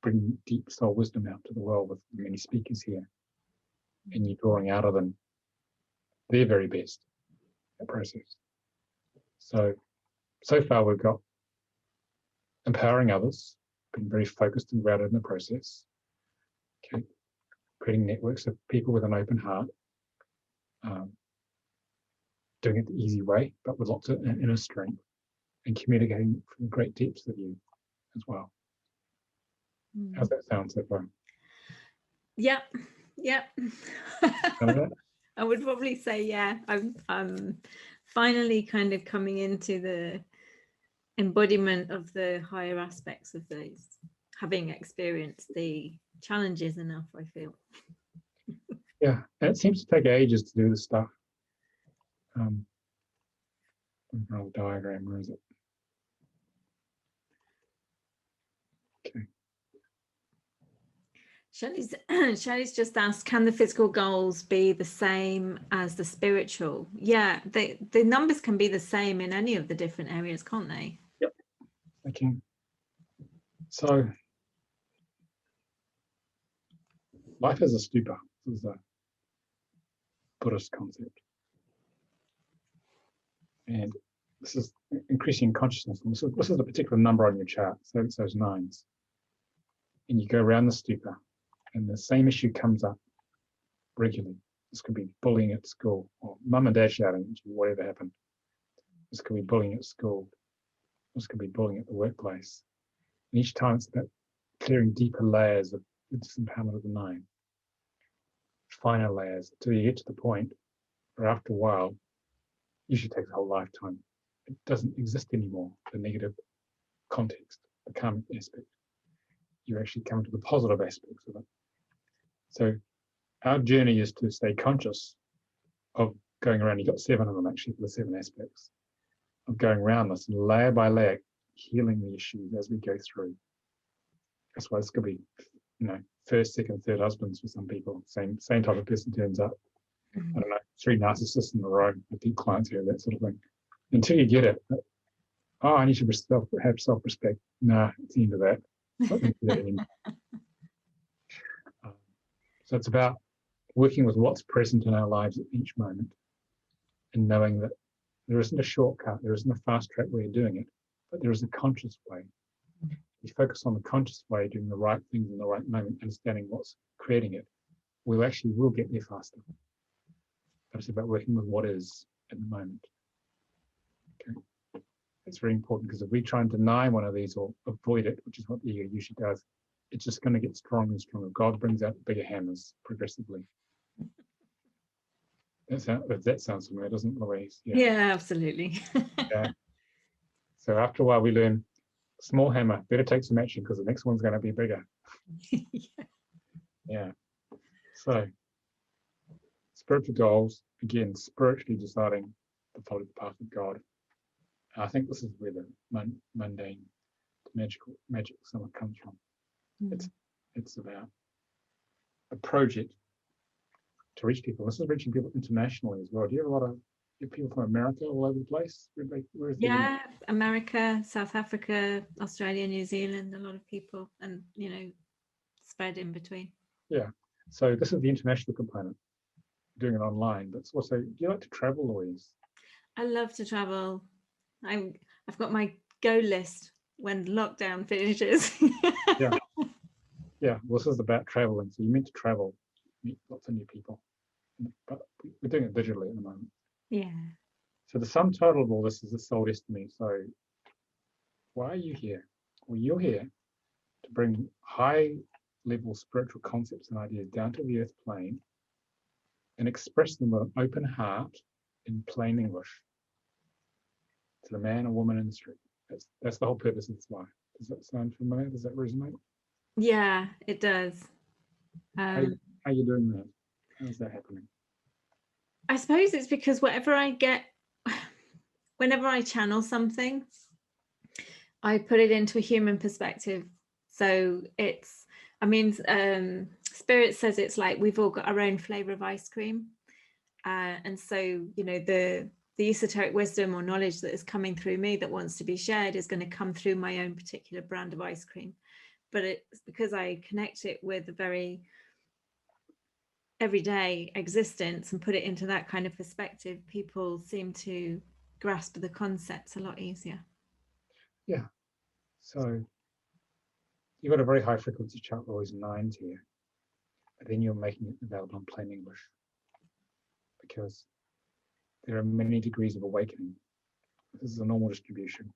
bringing deep soul wisdom out to the world with many speakers here, and you're drawing out of them their very best, that process. So far we've got empowering others, being very focused and grounded in the process, okay, creating networks of people with an open heart, doing it the easy way, but with lots of inner strength, and communicating from great depths of you as well. How's that sound so far? Yeah. I would probably say, yeah, I'm finally kind of coming into the embodiment of the higher aspects of those, having experienced the challenges enough, I feel. Yeah, and it seems to take ages to do this stuff. Diagram, where is it? Okay. Shelley's just asked, can the physical goals be the same as the spiritual? Yeah, the numbers can be the same in any of the different areas, can't they? Yep, they can. So life is a stupa. This is a Buddhist concept. And this is increasing consciousness. And this is a particular number on your chart, so it's those 9s. And you go around the stupa, and the same issue comes up regularly. This could be bullying at school, or mum and dad shouting at you, whatever happened. This could be bullying at school. This could be bullying at the workplace. And each time it's about clearing deeper layers of the disempowerment of the 9, finer layers, until you get to the point where after a while, usually takes a whole lifetime, it doesn't exist anymore, the negative context, the karmic aspect. You actually come to the positive aspects of it. So our journey is to stay conscious of going around. You've got 7 of them actually for the 7 aspects of going around this, and layer by layer, healing the issues as we go through. That's why this could be, first, second, third husbands for some people. Same type of person turns up. I don't know, 3 narcissists in a row. I think clients here, that sort of thing. Until you get it, I need to have self-respect. Nah, it's the end of that. Not going to do that anymore. So it's about working with what's present in our lives at each moment, and knowing that there isn't a shortcut, there isn't a fast track way of doing it, but there is a conscious way. You focus on the conscious way, doing the right things in the right moment, understanding what's creating it, we'll get there faster. But it's about working with what is at the moment. it's very important, because if we try and deny one of these or avoid it, which is what the ego usually does, it's just going to get stronger and stronger. God brings out bigger hammers progressively. That sounds familiar, doesn't it, Louise? Yeah, absolutely. Yeah. So after a while, we learn, small hammer, better take some action, because the next one's going to be bigger. Yeah. So spiritual goals, again, spiritually deciding to follow the path of God. And I think this is where the mundane to magic somewhat comes from. It's about a project to reach people. This is reaching people internationally as well. Do you have a lot of people from America all over the place? Where is Yeah, America, South Africa, Australia, New Zealand, a lot of people, and spread in between. Yeah. So this is the international component, doing it online. But it's also, do you like to travel, Louise? I love to travel. I've got my go list when lockdown finishes. Yeah. Yeah. Well, this is about traveling. So you're meant to travel, meet lots of new people. But we're doing it digitally at the moment. Yeah. So the sum total of all this is the soul destiny. So why are you here? Well, you're here to bring high level spiritual concepts and ideas down to the earth plane and express them with an open heart in plain English to the man or woman in the street. That's the whole purpose of this life. Does that sound familiar? Does that resonate? Yeah, it does. How are you doing that? How's that happening? I suppose it's because whenever I channel something, I put it into a human perspective. So Spirit says it's like we've all got our own flavor of ice cream. And so, the esoteric wisdom or knowledge that is coming through me that wants to be shared is going to come through my own particular brand of ice cream. But it's because I connect it with a very everyday existence and put it into that kind of perspective, people seem to grasp the concepts a lot easier. Yeah. So you've got a very high frequency chart, always 9s here, but then you're making it available in plain English because there are many degrees of awakening. This is a normal distribution.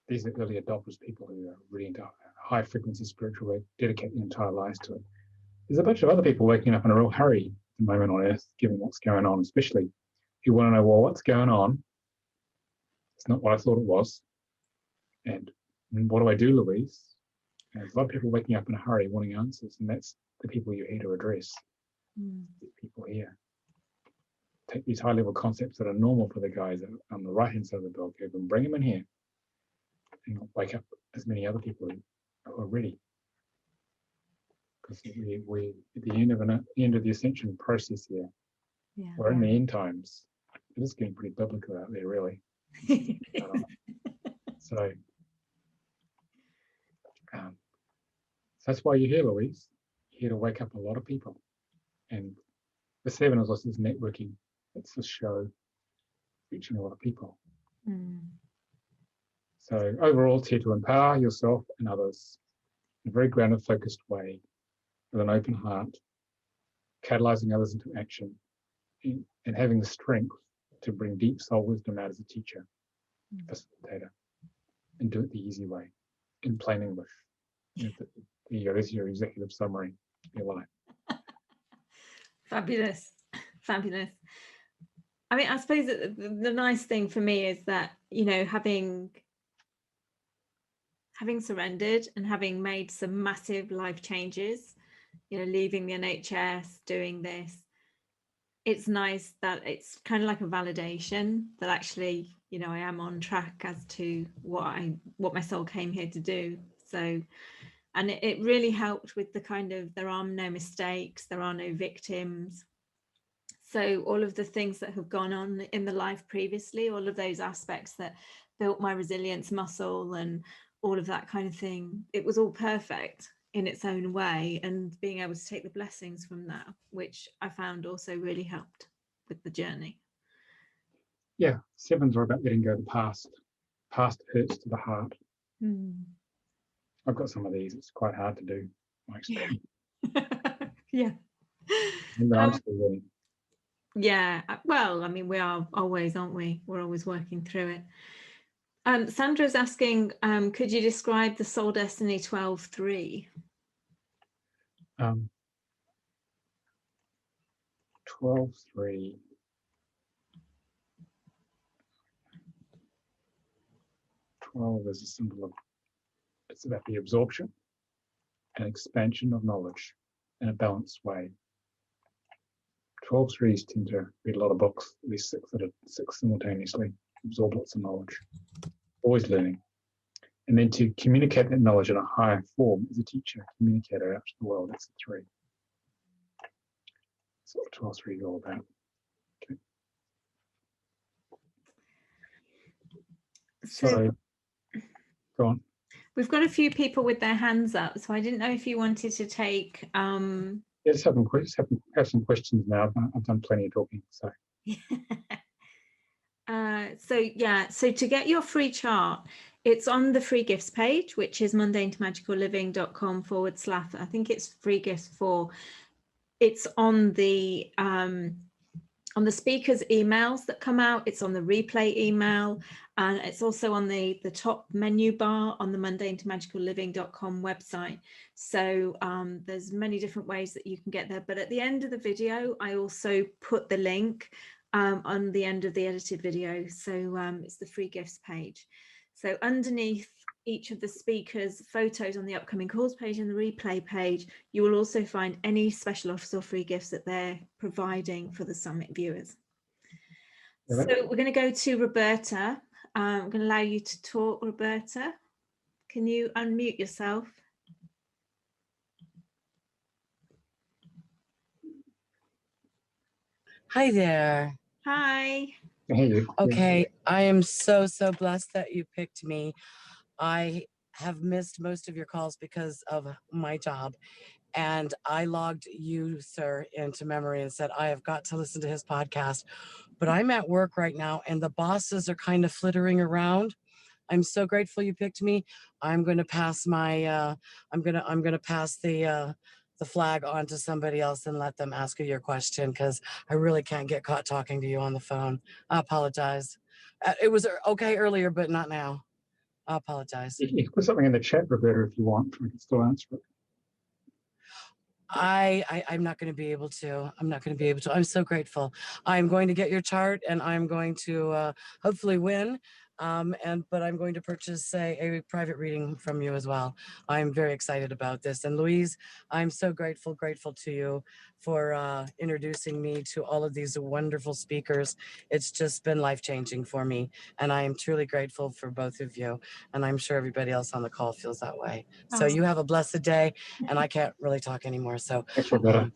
These are early adopters, people who are really into high frequency spiritual work, dedicate their entire lives to it. There's a bunch of other people waking up in a real hurry at the moment on Earth, given what's going on, especially if you want to know, well, what's going on? It's not what I thought it was. And what do I do, Louise? And there's a lot of people waking up in a hurry wanting answers, and that's the people you're here to address. People here. Take these high-level concepts that are normal for the guys on the right-hand side of the bell curve and bring them in here and wake up as many other people who are ready. Because we at the end of the ascension process here. Yeah, we're in the end times. It is getting pretty biblical out there, really. So that's why you're here, Louise. You're here to wake up a lot of people. And the 7 is also this networking. It's this show reaching a lot of people. So overall, it's here to empower yourself and others in a very grounded, focused way, with an open heart, catalyzing others into action, and having the strength to bring deep soul wisdom out as a teacher, facilitator, and do it the easy way, in plain English. Here is your executive summary of your life. Fabulous. Fabulous. I mean, I suppose that the nice thing for me is that, having surrendered and having made some massive life changes, leaving the NHS, doing this, it's nice that it's kind of like a validation that actually, I am on track as to what my soul came here to do. So, and it really helped with the kind of, there are no mistakes, there are no victims. So all of the things that have gone on in the life previously, all of those aspects that built my resilience muscle and all of that kind of thing, it was all perfect in its own way, and being able to take the blessings from that, which I found also really helped with the journey. Yeah, 7s are about letting go of the past. Past hurts to the heart. I've got some of these. It's quite hard to do, my experience. Yeah. And I'm still learning. Yeah, well, I mean, we are always, aren't we? We're always working through it. Sandra's asking, could you describe the Soul Destiny 12-3? 12-3. 12 is a symbol of, it's about the absorption and expansion of knowledge in a balanced way. 12-3s tend to read a lot of books, at least six simultaneously, absorb lots of knowledge, always learning. And then to communicate that knowledge in a higher form as a teacher, communicator out to the world, that's the 3. That's what 12-3 is all about. Okay. So go on. We've got a few people with their hands up, so I didn't know if you wanted to take. Yeah, just have some questions now. I've done plenty of talking, so. So to get your free chart, it's on the free gifts page, which is mundanetomagicalliving.com / I think it's free gifts 4. It's on the speakers' emails that come out. It's on the replay email, and it's also on the top menu bar on the mundanetomagicalliving.com website. So there's many different ways that you can get there. But at the end of the video, I also put the link on the end of the edited video. So it's the free gifts page. So underneath each of the speakers' photos on the upcoming calls page and the replay page, you will also find any special offers or free gifts that they're providing for the summit viewers. So we're going to go to Roberta. I'm going to allow you to talk, Roberta. Can you unmute yourself? Hi there. Hi. Hey. Okay, I am so blessed that you picked me. I have missed most of your calls because of my job, and I logged you, sir, into memory and said, I have got to listen to his podcast. But I'm at work right now, and the bosses are kind of flittering around. I'm so grateful you picked me. I'm going to pass my, I'm going to pass the flag on to somebody else and let them ask you your question, because I really can't get caught talking to you on the phone. I apologize. It was okay earlier, but not now. I apologize. You can put something in the chat, Roberta, if you want. We can still answer it. I'm not going to be able to. I'm not going to be able to. I'm so grateful. I'm going to get your chart, and I'm going to hopefully win. But I'm going to purchase a private reading from you as well. I'm very excited about this. And Louise, I'm so grateful to you for introducing me to all of these wonderful speakers. It's just been life-changing for me. And I am truly grateful for both of you. And I'm sure everybody else on the call feels that way. So you have a blessed day, and I can't really talk anymore. So Thanks, Roberta.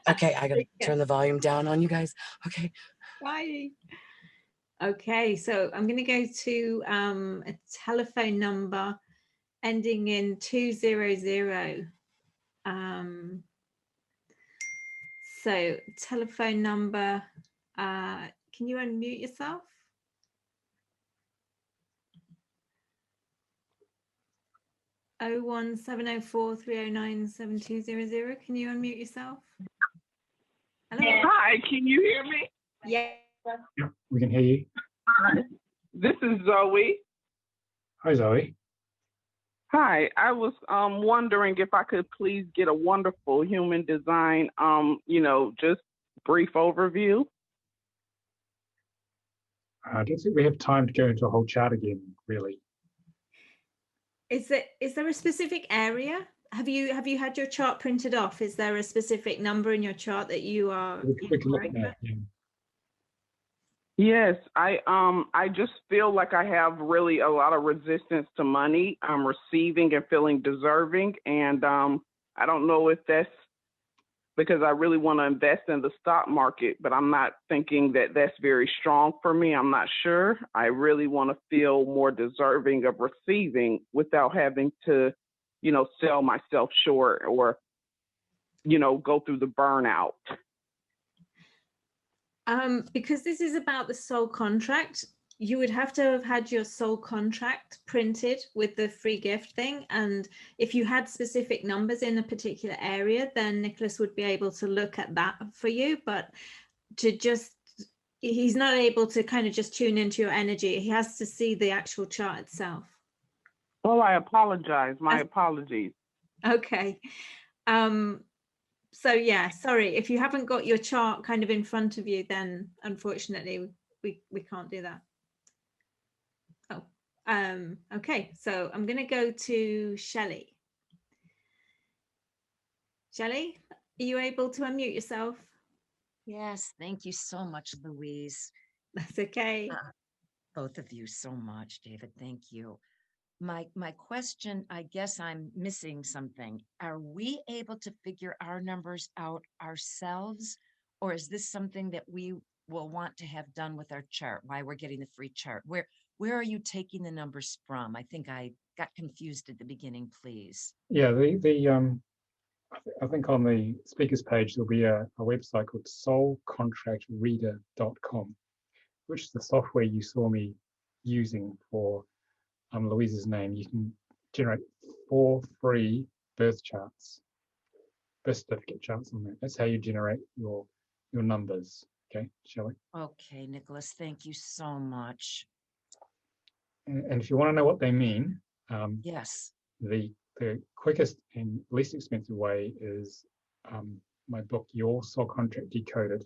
okay, I gotta turn the volume down on you guys. Okay. Bye. Okay, so I'm going to go to a telephone number ending in 200. So telephone number, can you unmute yourself? Oh 01704309720. Can you unmute yourself? Hello. Hi, can you hear me? Yeah. Yeah, we can hear you. Hi. This is Zoe. Hi, Zoe. Hi, I was wondering if I could please get a wonderful human design, just brief overview. I don't think we have time to go into a whole chart again, really. Is there a specific area? Have you had your chart printed off? Is there a specific number in your chart that you are? We can look at that. Yeah. Yes, I just feel like I have really a lot of resistance to money. I'm receiving and feeling deserving, and I don't know if that's because I really want to invest in the stock market, but I'm not thinking that that's very strong for me. I'm not sure. I really want to feel more deserving of receiving without having to, sell myself short or, go through the burnout. Because this is about the soul contract, you would have to have had your soul contract printed with the free gift thing. And if you had specific numbers in a particular area, then Nicholas would be able to look at that for you. But to just, he's not able to kind of just tune into your energy. He has to see the actual chart itself. Oh, I apologize. My apologies. Okay. So yeah, sorry, if you haven't got your chart kind of in front of you, then unfortunately we can't do that. Oh, okay, so I'm going to go to Shelley. Shelley, are you able to unmute yourself? Yes, thank you so much, Louise. That's okay. Both of you so much, David. Thank you. My question, I guess I'm missing something. Are we able to figure our numbers out ourselves, or is this something that we will want to have done with our chart? Why we're getting the free chart? Where are you taking the numbers from? I think I got confused at the beginning, please. Yeah, I think on the speakers page there'll be a website called soulcontractreader.com, which is the software you saw me using for Louise's name. You can generate 4 free birth charts, birth certificate charts on that. That's how you generate your numbers. Okay, Shelley? Okay, Nicholas, thank you so much. And if you want to know what they mean, Yes. the quickest and least expensive way is my book, Your Soul Contract Decoded.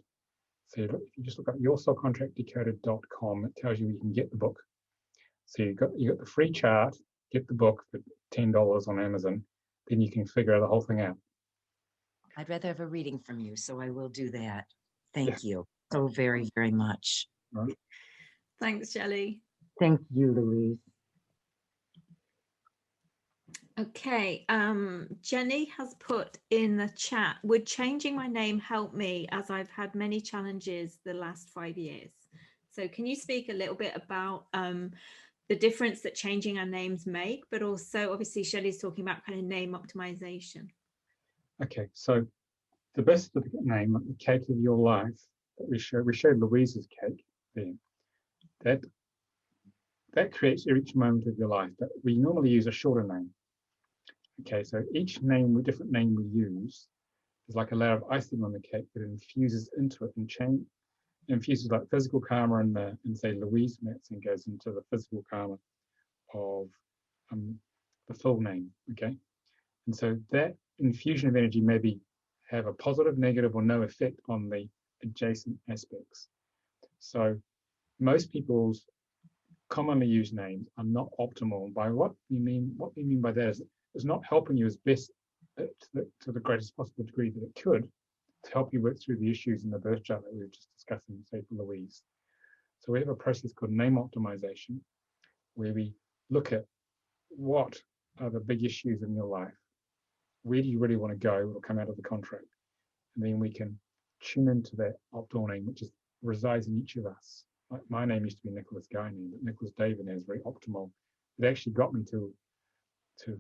So if you just look up yoursoulcontractdecoded.com, it tells you where you can get the book. So you got the free chart, get the book for $10 on Amazon, then you can figure the whole thing out. I'd rather have a reading from you, so I will do that. Thank you so very, very much. Right. Thanks, Shelley. Thank you, Louise. Okay, Jenny has put in the chat, would changing my name help me, as I've had many challenges the last 5 years? So can you speak a little bit about the difference that changing our names make, but also obviously Shelley's talking about kind of name optimization. Okay, so the birth certificate name, the cake of your life that we showed Louise's cake there, that creates each moment of your life, but we normally use a shorter name. Okay, so each different name we use is like a layer of icing on the cake that infuses into it and infuses like physical karma and say Louise Matson goes into the physical karma of the full name, okay? And so that infusion of energy maybe have a positive, negative, or no effect on the adjacent aspects. So most people's commonly used names are not optimal. By what we mean by that is it's not helping you as best to the greatest possible degree that it could to help you work through the issues in the birth chart that we were just discussing, say for Louise. So we have a process called name optimization, where we look at what are the big issues in your life, where do you really want to go, what will come out of the contract, and then we can tune into that optimal name, which resides in each of us. Like my name used to be Nicolas David, but Nicolas David is very optimal. It actually got me to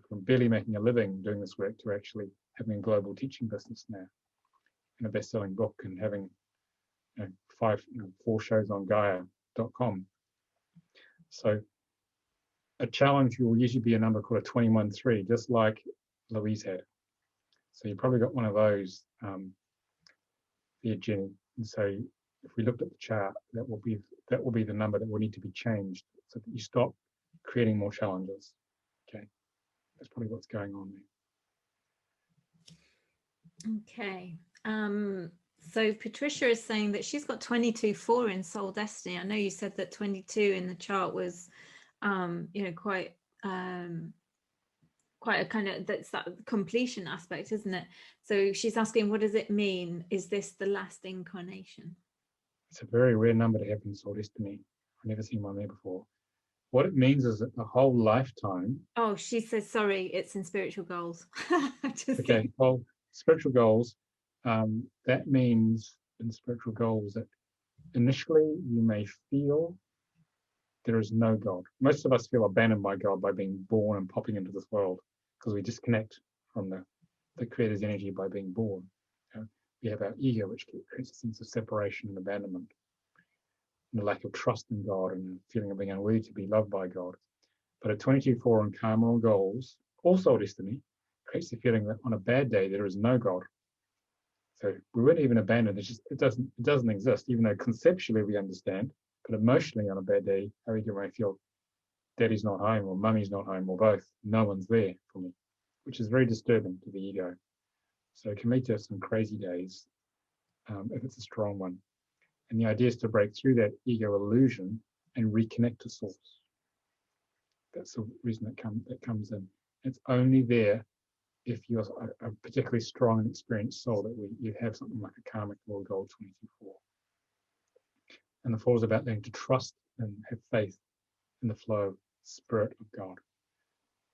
from barely making a living doing this work to actually having a global teaching business now and a best-selling book and having 4 shows on Gaia.com. So a challenge will usually be a number called a 21-3, just like Louise had. So you probably got one of those there, Jenny. And so if we looked at the chart, that will be the number that will need to be changed so that you stop creating more challenges. Okay, that's probably what's going on there. Okay. So Patricia is saying that she's got 22-4 in Soul Destiny. I know you said that 22 in the chart was, quite a kind of, that's that completion aspect, isn't it? So she's asking, what does it mean? Is this the last incarnation? It's a very rare number to have in Soul Destiny. I've never seen one there before. What it means is that the whole lifetime. Oh, she says, sorry, it's in spiritual goals. Okay, well, spiritual goals, that means in spiritual goals that initially you may feel there is no God. Most of us feel abandoned by God by being born and popping into this world because we disconnect from the Creator's energy by being born. We have our ego, which creates a sense of separation and abandonment, and the lack of trust in God and the feeling of being unworthy to be loved by God. But a 22-4 on karma or goals, also destiny, creates the feeling that on a bad day there is no God. So we weren't even abandoned. It's just it doesn't exist, even though conceptually we understand, but emotionally on a bad day, our ego may feel daddy's not home or mummy's not home or both. No one's there for me, which is very disturbing to the ego. So it can lead to some crazy days if it's a strong one. And the idea is to break through that ego illusion and reconnect to source. That's the reason that comes in. It's only there if you're a particularly strong and experienced soul that you have something like a karmic world goal 22-4. And the 4 is about learning to trust and have faith in the flow of spirit of God.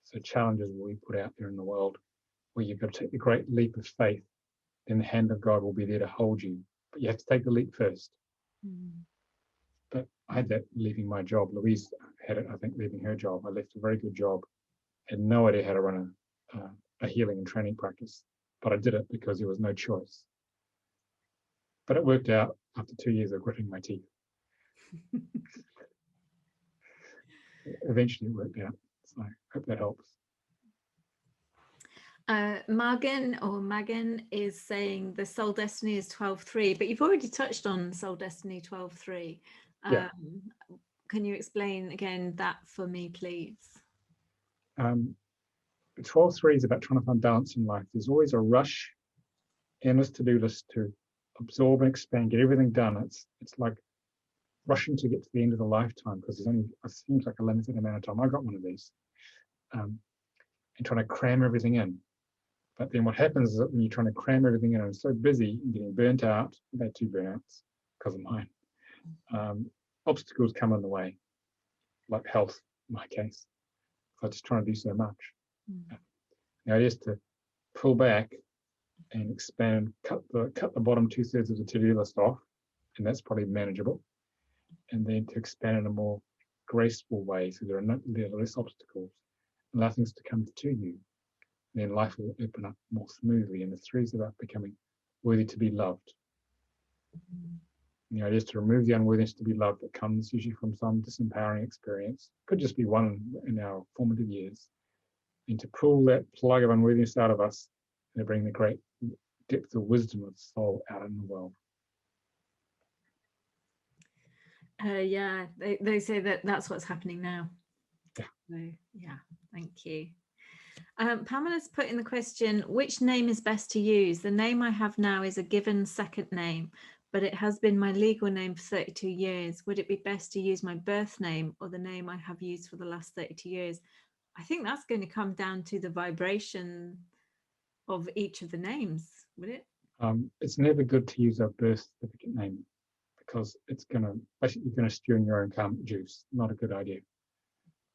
So challenges will be put out there in the world where you've got to take the great leap of faith, then the hand of God will be there to hold you. But you have to take the leap first. But I had that leaving my job. Louise had it, I think, leaving her job. I left a very good job, had no idea how to run a healing and training practice, but I did it because there was no choice. But it worked out after 2 years of gritting my teeth. Eventually it worked out. So I hope that helps. Magan is saying the soul destiny is 12-3, but you've already touched on soul destiny 12-3. Yeah. Can you explain again that for me, please? 12-3 is about trying to find balance in life. There's always a rush, endless to-do list to absorb and expand, get everything done. It's like rushing to get to the end of the lifetime because there's only, it seems like a limited amount of time. I got one of these, and trying to cram everything in. But then what happens is that when you're trying to cram everything in and it's so busy and getting burnt out, I've had 2 burnouts because of mine. Obstacles come in the way, like health in my case. So I'm just trying to do so much. The idea is to pull back and expand, cut the bottom 2/3 of the to-do list off, and that's probably manageable. And then to expand in a more graceful way, so there are less obstacles, allow things to come to you. Then life will open up more smoothly. And the 3 is about becoming worthy to be loved. And the idea is to remove the unworthiness to be loved that comes usually from some disempowering experience. Could just be one in our formative years. And to pull that plug of unworthiness out of us and to bring the great depth of wisdom of the soul out in the world. Yeah, they say that that's what's happening now. Yeah. So, yeah, thank you. Pamela's put in the question, which name is best to use? The name I have now is a given second name, but it has been my legal name for 32 years. Would it be best to use my birth name or the name I have used for the last 32 years? I think that's going to come down to the vibration of each of the names, would it? It's never good to use a birth certificate name because it's basically you're going to stew in your own karmic juice. Not a good idea.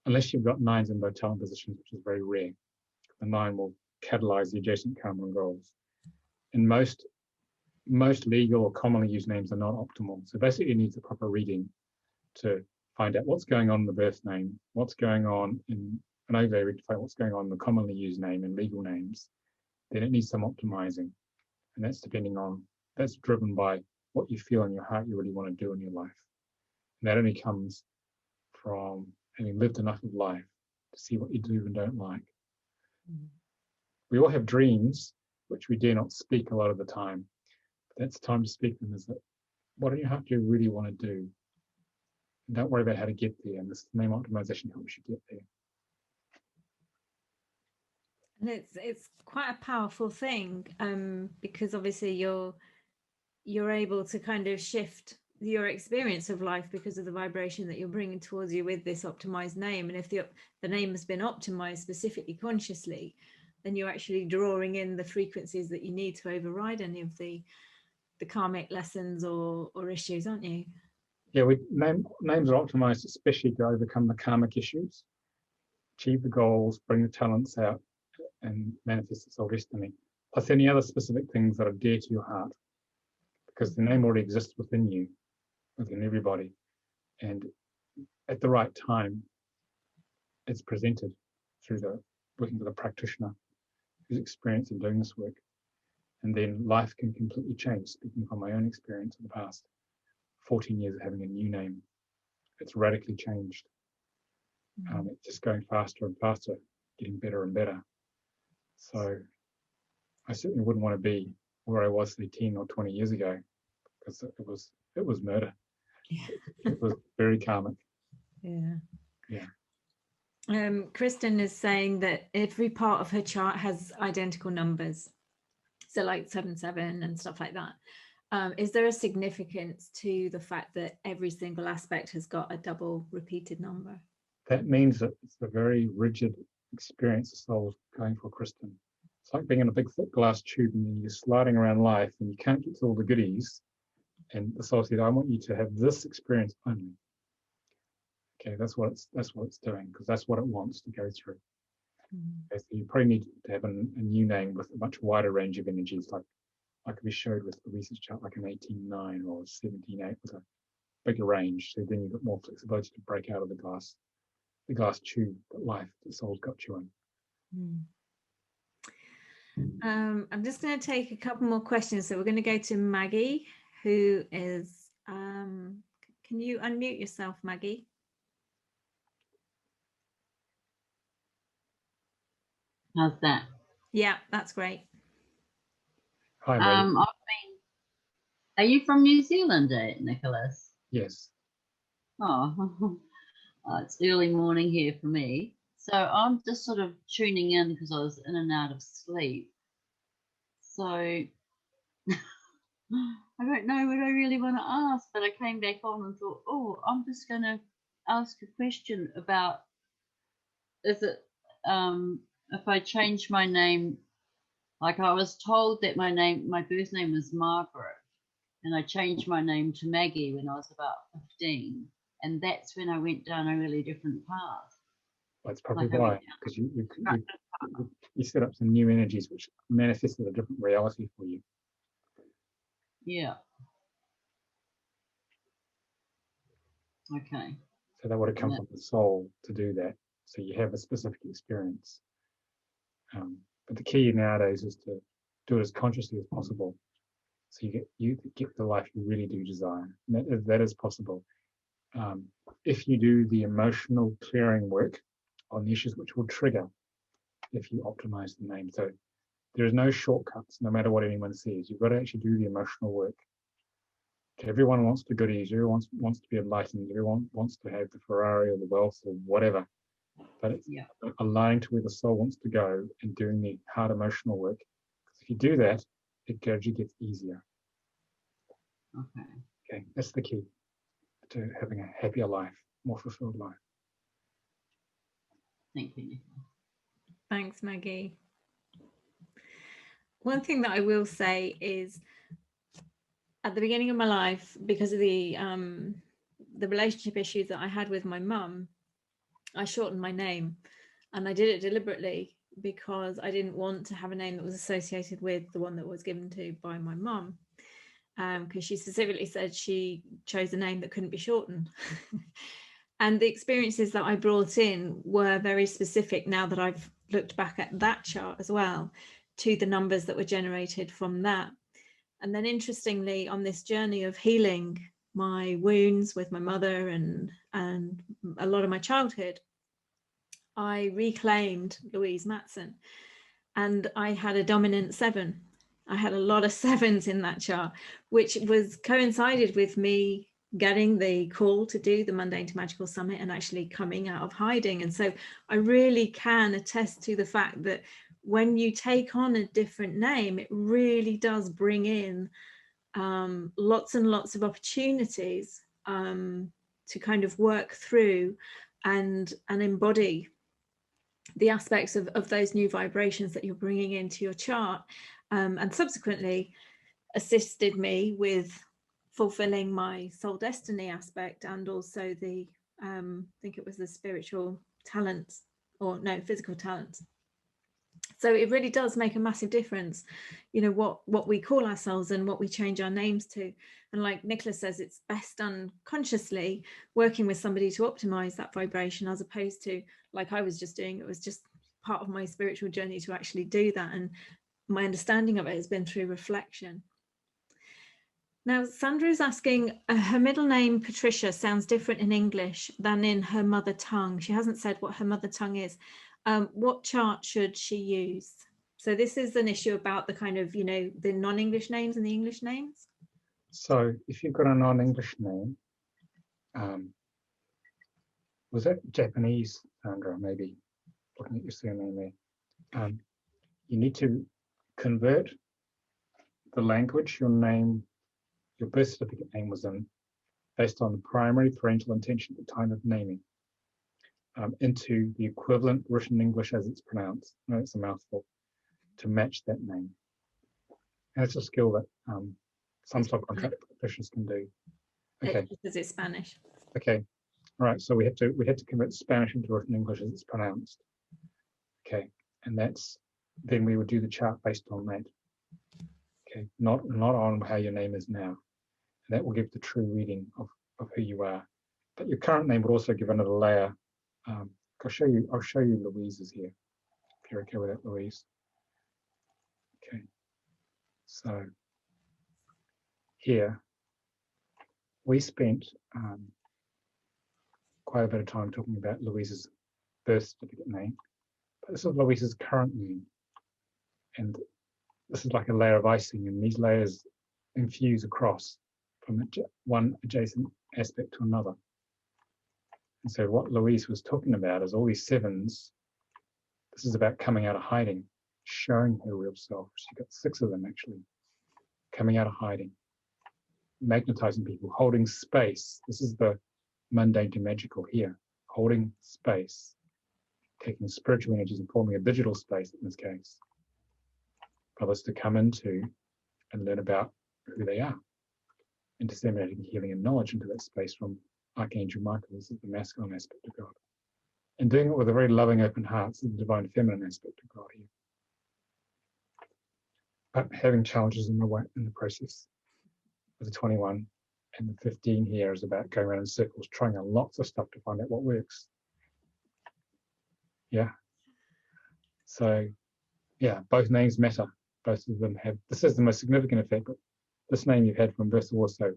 Unless you've got 9s in both talent positions, which is very rare. The 9 will catalyze the adjacent karma and goals. And most legal or commonly used names are not optimal. So basically it needs a proper reading to find out what's going on in the birth name, what's going on in an overlay to find what's going on in the commonly used name and legal names. Then it needs some optimizing. And that's driven by what you feel in your heart you really want to do in your life. And that only comes from having lived enough of life to see what you do and don't like. We all have dreams, which we dare not speak a lot of the time. But that's the time to speak them, is that what in your heart do you really want to do? And don't worry about how to get there. And this name optimization helps you get there. And it's quite a powerful thing, because obviously you're able to kind of shift your experience of life because of the vibration that you're bringing towards you with this optimized name. And if the name has been optimized specifically consciously, then you're actually drawing in the frequencies that you need to override any of the karmic lessons or issues, aren't you? Yeah, names are optimized especially to overcome the karmic issues, achieve the goals, bring the talents out, and manifest the soul destiny. Plus any other specific things that are dear to your heart, because the name already exists within you, within everybody, and at the right time, it's presented through working with a practitioner who's experienced in doing this work, and then life can completely change. Speaking from my own experience in the past 14 years of having a new name, it's radically changed. It's just going faster and faster, getting better and better. So I certainly wouldn't want to be where I was 18 or 20 years ago, because it was murder. Yeah. It was very karmic. Yeah. Yeah. Kristen is saying that every part of her chart has identical numbers. So like 7/7 and stuff like that. Is there a significance to the fact that every single aspect has got a double repeated number? That means that it's a very rigid experience the soul's going for, Kristen. It's like being in a big thick glass tube and you're sliding around life and you can't get to all the goodies. And the soul said, I want you to have this experience only. Okay, that's what it's doing, because that's what it wants to go through. Okay, so you probably need to have a new name with a much wider range of energies, like we showed with the research chart, like an 18-9 or 17-8 with a bigger range. So then you've got more flexibility to break out of the glass tube that life, the soul's got you in. I'm just going to take a couple more questions. So we're going to go to Maggie, who is, can you unmute yourself, Maggie? How's that? Yeah, that's great. Hi, Maggie. Are you from New Zealand, Nicholas? Yes. Oh, it's early morning here for me. So I'm just sort of tuning in because I was in and out of sleep. So I don't know what I really want to ask, but I came back on and thought, oh, I'm just going to ask a question about, is it, if I change my name, like I was told that my birth name was Margaret, and I changed my name to Maggie when I was about 15, and that's when I went down a really different path. That's probably why, because you set up some new energies which manifested a different reality for you. Yeah. Okay. So that would have come from the soul to do that. So you have a specific experience. But the key nowadays is to do it as consciously as possible. So you get the life you really do desire. And that is possible. If you do the emotional clearing work on the issues which will trigger if you optimize the name. So there is no shortcuts, no matter what anyone says. You've got to actually do the emotional work. Okay, everyone wants the goodies, everyone wants to be enlightened, everyone wants to have the Ferrari or the wealth or whatever. But it's aligning to where the soul wants to go and doing the hard emotional work. Because if you do that, it gradually gets easier. Okay, that's the key to having a happier life, more fulfilled life. Thank you. Thanks, Maggie. One thing that I will say is, at the beginning of my life, because of the relationship issues that I had with my mum, I shortened my name, and I did it deliberately because I didn't want to have a name that was associated with the one that was given to by my mum, because she specifically said she chose a name that couldn't be shortened. And the experiences that I brought in were very specific, now that I've looked back at that chart as well, to the numbers that were generated from that. And then interestingly, on this journey of healing my wounds with my mother and a lot of my childhood, I reclaimed Louise Matson, and I had a dominant 7. I had a lot of 7s in that chart, which was coincided with me getting the call to do the Mundane to Magical Summit and actually coming out of hiding. And so I really can attest to the fact that when you take on a different name, it really does bring in lots and lots of opportunities to kind of work through and embody the aspects of those new vibrations that you're bringing into your chart, and subsequently assisted me with fulfilling my soul destiny aspect, and also the I think it was the spiritual talents, or no, physical talents. So it really does make a massive difference, you know, what we call ourselves and what we change our names to. And like Nicolas says, it's best done consciously, working with somebody to optimize that vibration, as opposed to, like I was just doing, it was just part of my spiritual journey to actually do that. And my understanding of it has been through reflection. Now, Sandra is asking, her middle name, Patricia, sounds different in English than in her mother tongue. She hasn't said what her mother tongue is. What chart should she use? So this is an issue about the kind of, the non-English names and the English names. So if you've got a non-English name, was that Japanese, Sandra, maybe, looking at your surname there. You need to convert the language your birth certificate name was in, based on the primary parental intention at the time of naming, into the equivalent written English as it's pronounced. No, it's a mouthful, to match that name. And it's a skill that some subcontract practitioners can do. Okay. Because it's Spanish. Okay. All right. So we had to convert Spanish into written English as it's pronounced. Okay. And then we would do the chart based on that. Okay. Not on how your name is now. And that will give the true reading of who you are. But your current name would also give another layer. I'll show you Louise's here, if you're okay with that, Louise. Okay. So here we spent quite a bit of time talking about Louise's birth certificate name, but this is Louise's current name, and this is like a layer of icing, and these layers infuse across from one adjacent aspect to another. And so what Louise was talking about is all these sevens. This is about coming out of hiding, showing her real self. She's got 6 of them actually, coming out of hiding, magnetizing people, holding space. This is the mundane to magical here, holding space, taking spiritual energies and forming a digital space in this case, for others to come into and learn about who they are, and disseminating healing and knowledge into that space from Archangel Michael. This is the masculine aspect of God. And doing it with a very loving, open heart. This is the divine feminine aspect of God here. But having challenges in the process. With the 21 and the 15 here is about going around in circles, trying out lots of stuff to find out what works. Yeah. So, yeah, both names matter. Both of them have, this is the most significant effect, but this name you've had from birth also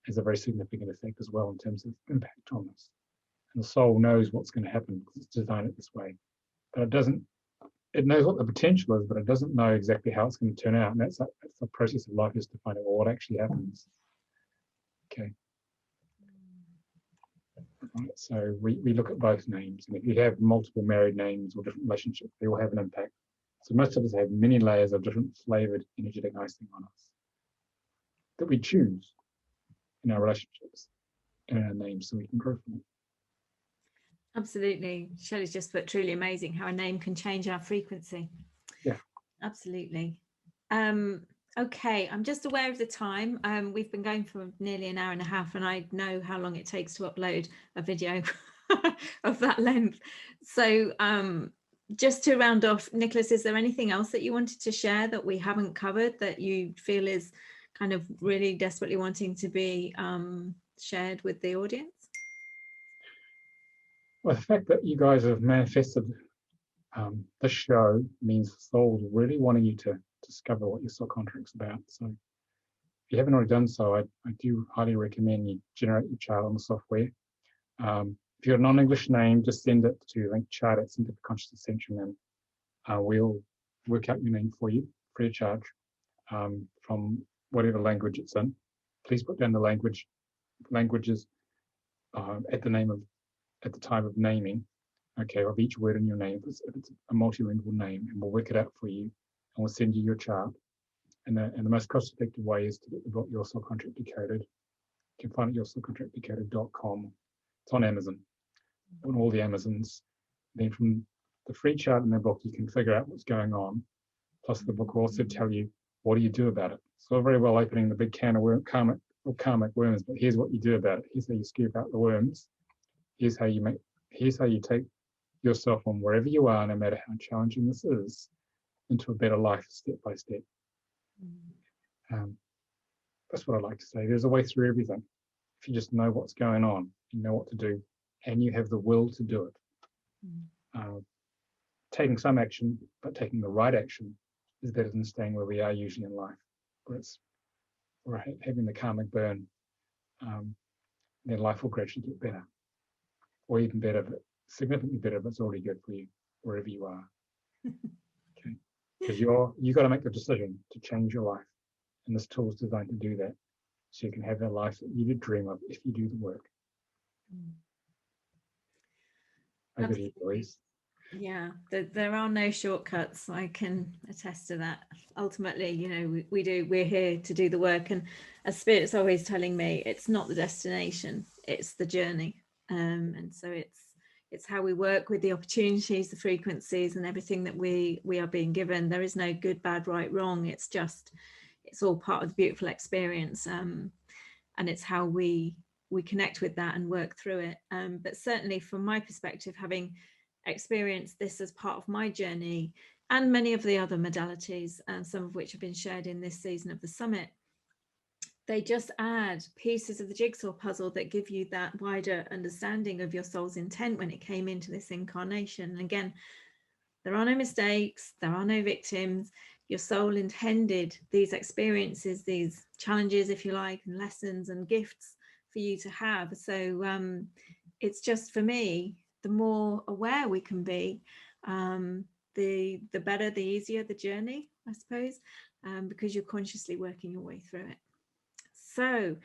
has a very significant effect as well in terms of impact on us. And the soul knows what's going to happen because it's designed it this way. But it knows what the potential is, but it doesn't know exactly how it's going to turn out. And that's the process of life, is to find out what actually happens. Okay. Right, so we look at both names. And if you have multiple married names or different relationships, they all have an impact. So most of us have many layers of different flavored energetic icing on us that we choose in our relationships and in our names, so we can grow from it. Absolutely. Shelley's just put, truly amazing how a name can change our frequency. Yeah. Absolutely. Okay, I'm just aware of the time. We've been going for nearly an hour and a half, and I know how long it takes to upload a video of that length. So just to round off, Nicolas, is there anything else that you wanted to share that we haven't covered that you feel is kind of really desperately wanting to be shared with the audience? Well, the fact that you guys have manifested this show means the soul's really wanting you to discover what your soul contract's about. So if you haven't already done so, I do highly recommend you generate your chart on the software. If you've got a non-English name, just send it to link chart at Center For Conscious Ascension, and we'll work out your name for you free of charge from whatever language it's in. Please put down the languages at the time of naming, okay, of each word in your name, if it's a multilingual name, and we'll work it out for you, and we'll send you your chart. And the most cost-effective way is to get the book Your Soul Contract Decoded. You can find it at yoursoulcontractdecoded.com. It's on Amazon, on all the Amazons. Then from the free chart in the book, you can figure out what's going on. Plus the book will also tell you, what do you do about it? So very well opening the big can of karmic worms, but here's what you do about it. Here's how you scoop out the worms. Here's how you take yourself from wherever you are, no matter how challenging this is, into a better life step by step. That's what I like to say. There's a way through everything. If you just know what's going on, you know what to do, and you have the will to do it. Taking some action, but taking the right action is better than staying where we are usually in life, where we're having the karmic burn. Then life will gradually get better, or even better, but significantly better if it's already good for you, wherever you are. Okay. because you got to make the decision to change your life, and this tool is designed to do that, so you can have that life that you dream of if you do the work. Over to you, Louise. Yeah, there are no shortcuts. I can attest to that. Ultimately, you know, we're here to do the work, and as Spirit's always telling me, it's not the destination, it's the journey. And so it's how we work with the opportunities, the frequencies, and everything that we are being given. There is no good, bad, right, wrong. It's all part of the beautiful experience, and it's how we connect with that and work through it. But certainly, from my perspective, having experienced this as part of my journey, and many of the other modalities, some of which have been shared in this season of the summit, they just add pieces of the jigsaw puzzle that give you that wider understanding of your soul's intent when it came into this incarnation. And again, there are no mistakes, there are no victims. Your soul intended these experiences, these challenges, if you like, and lessons and gifts for you to have. So it's just, for me, the more aware we can be, the better, the easier the journey, I suppose, because you're consciously working your way through it. So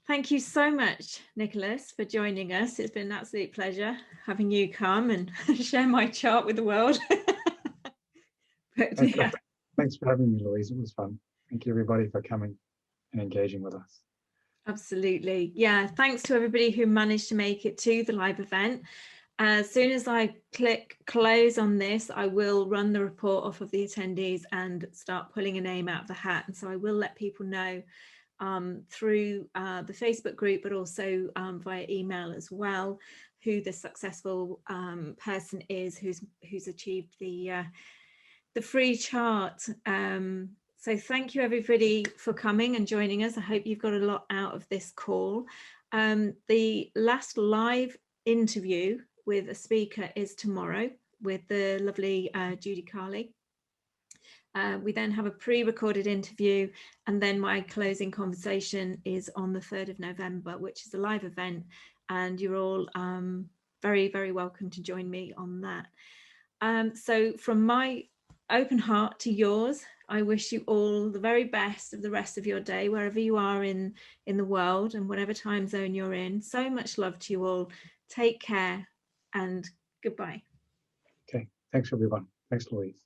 thank you so much, Nicolas, for joining us. It's been an absolute pleasure having you come and share my chart with the world. But, yeah. Thanks for having me, Louise. It was fun. Thank you, everybody, for coming and engaging with us. Absolutely. Yeah. Thanks to everybody who managed to make it to the live event. As soon as I click close on this, I will run the report off of the attendees and start pulling a name out of the hat. And so I will let people know through the Facebook group, but also via email as well, who the successful person is who's achieved the free chart. So thank you, everybody, for coming and joining us. I hope you've got a lot out of this call. The last live interview with a speaker is tomorrow with the lovely Judy Carley. We then have a pre-recorded interview, and then my closing conversation is on the 3rd of November, which is a live event, and you're all very, very welcome to join me on that. So from my open heart to yours, I wish you all the very best of the rest of your day, wherever you are in the world and whatever time zone you're in. So much love to you all. Take care and goodbye. Okay, thanks everyone. Thanks, Louise.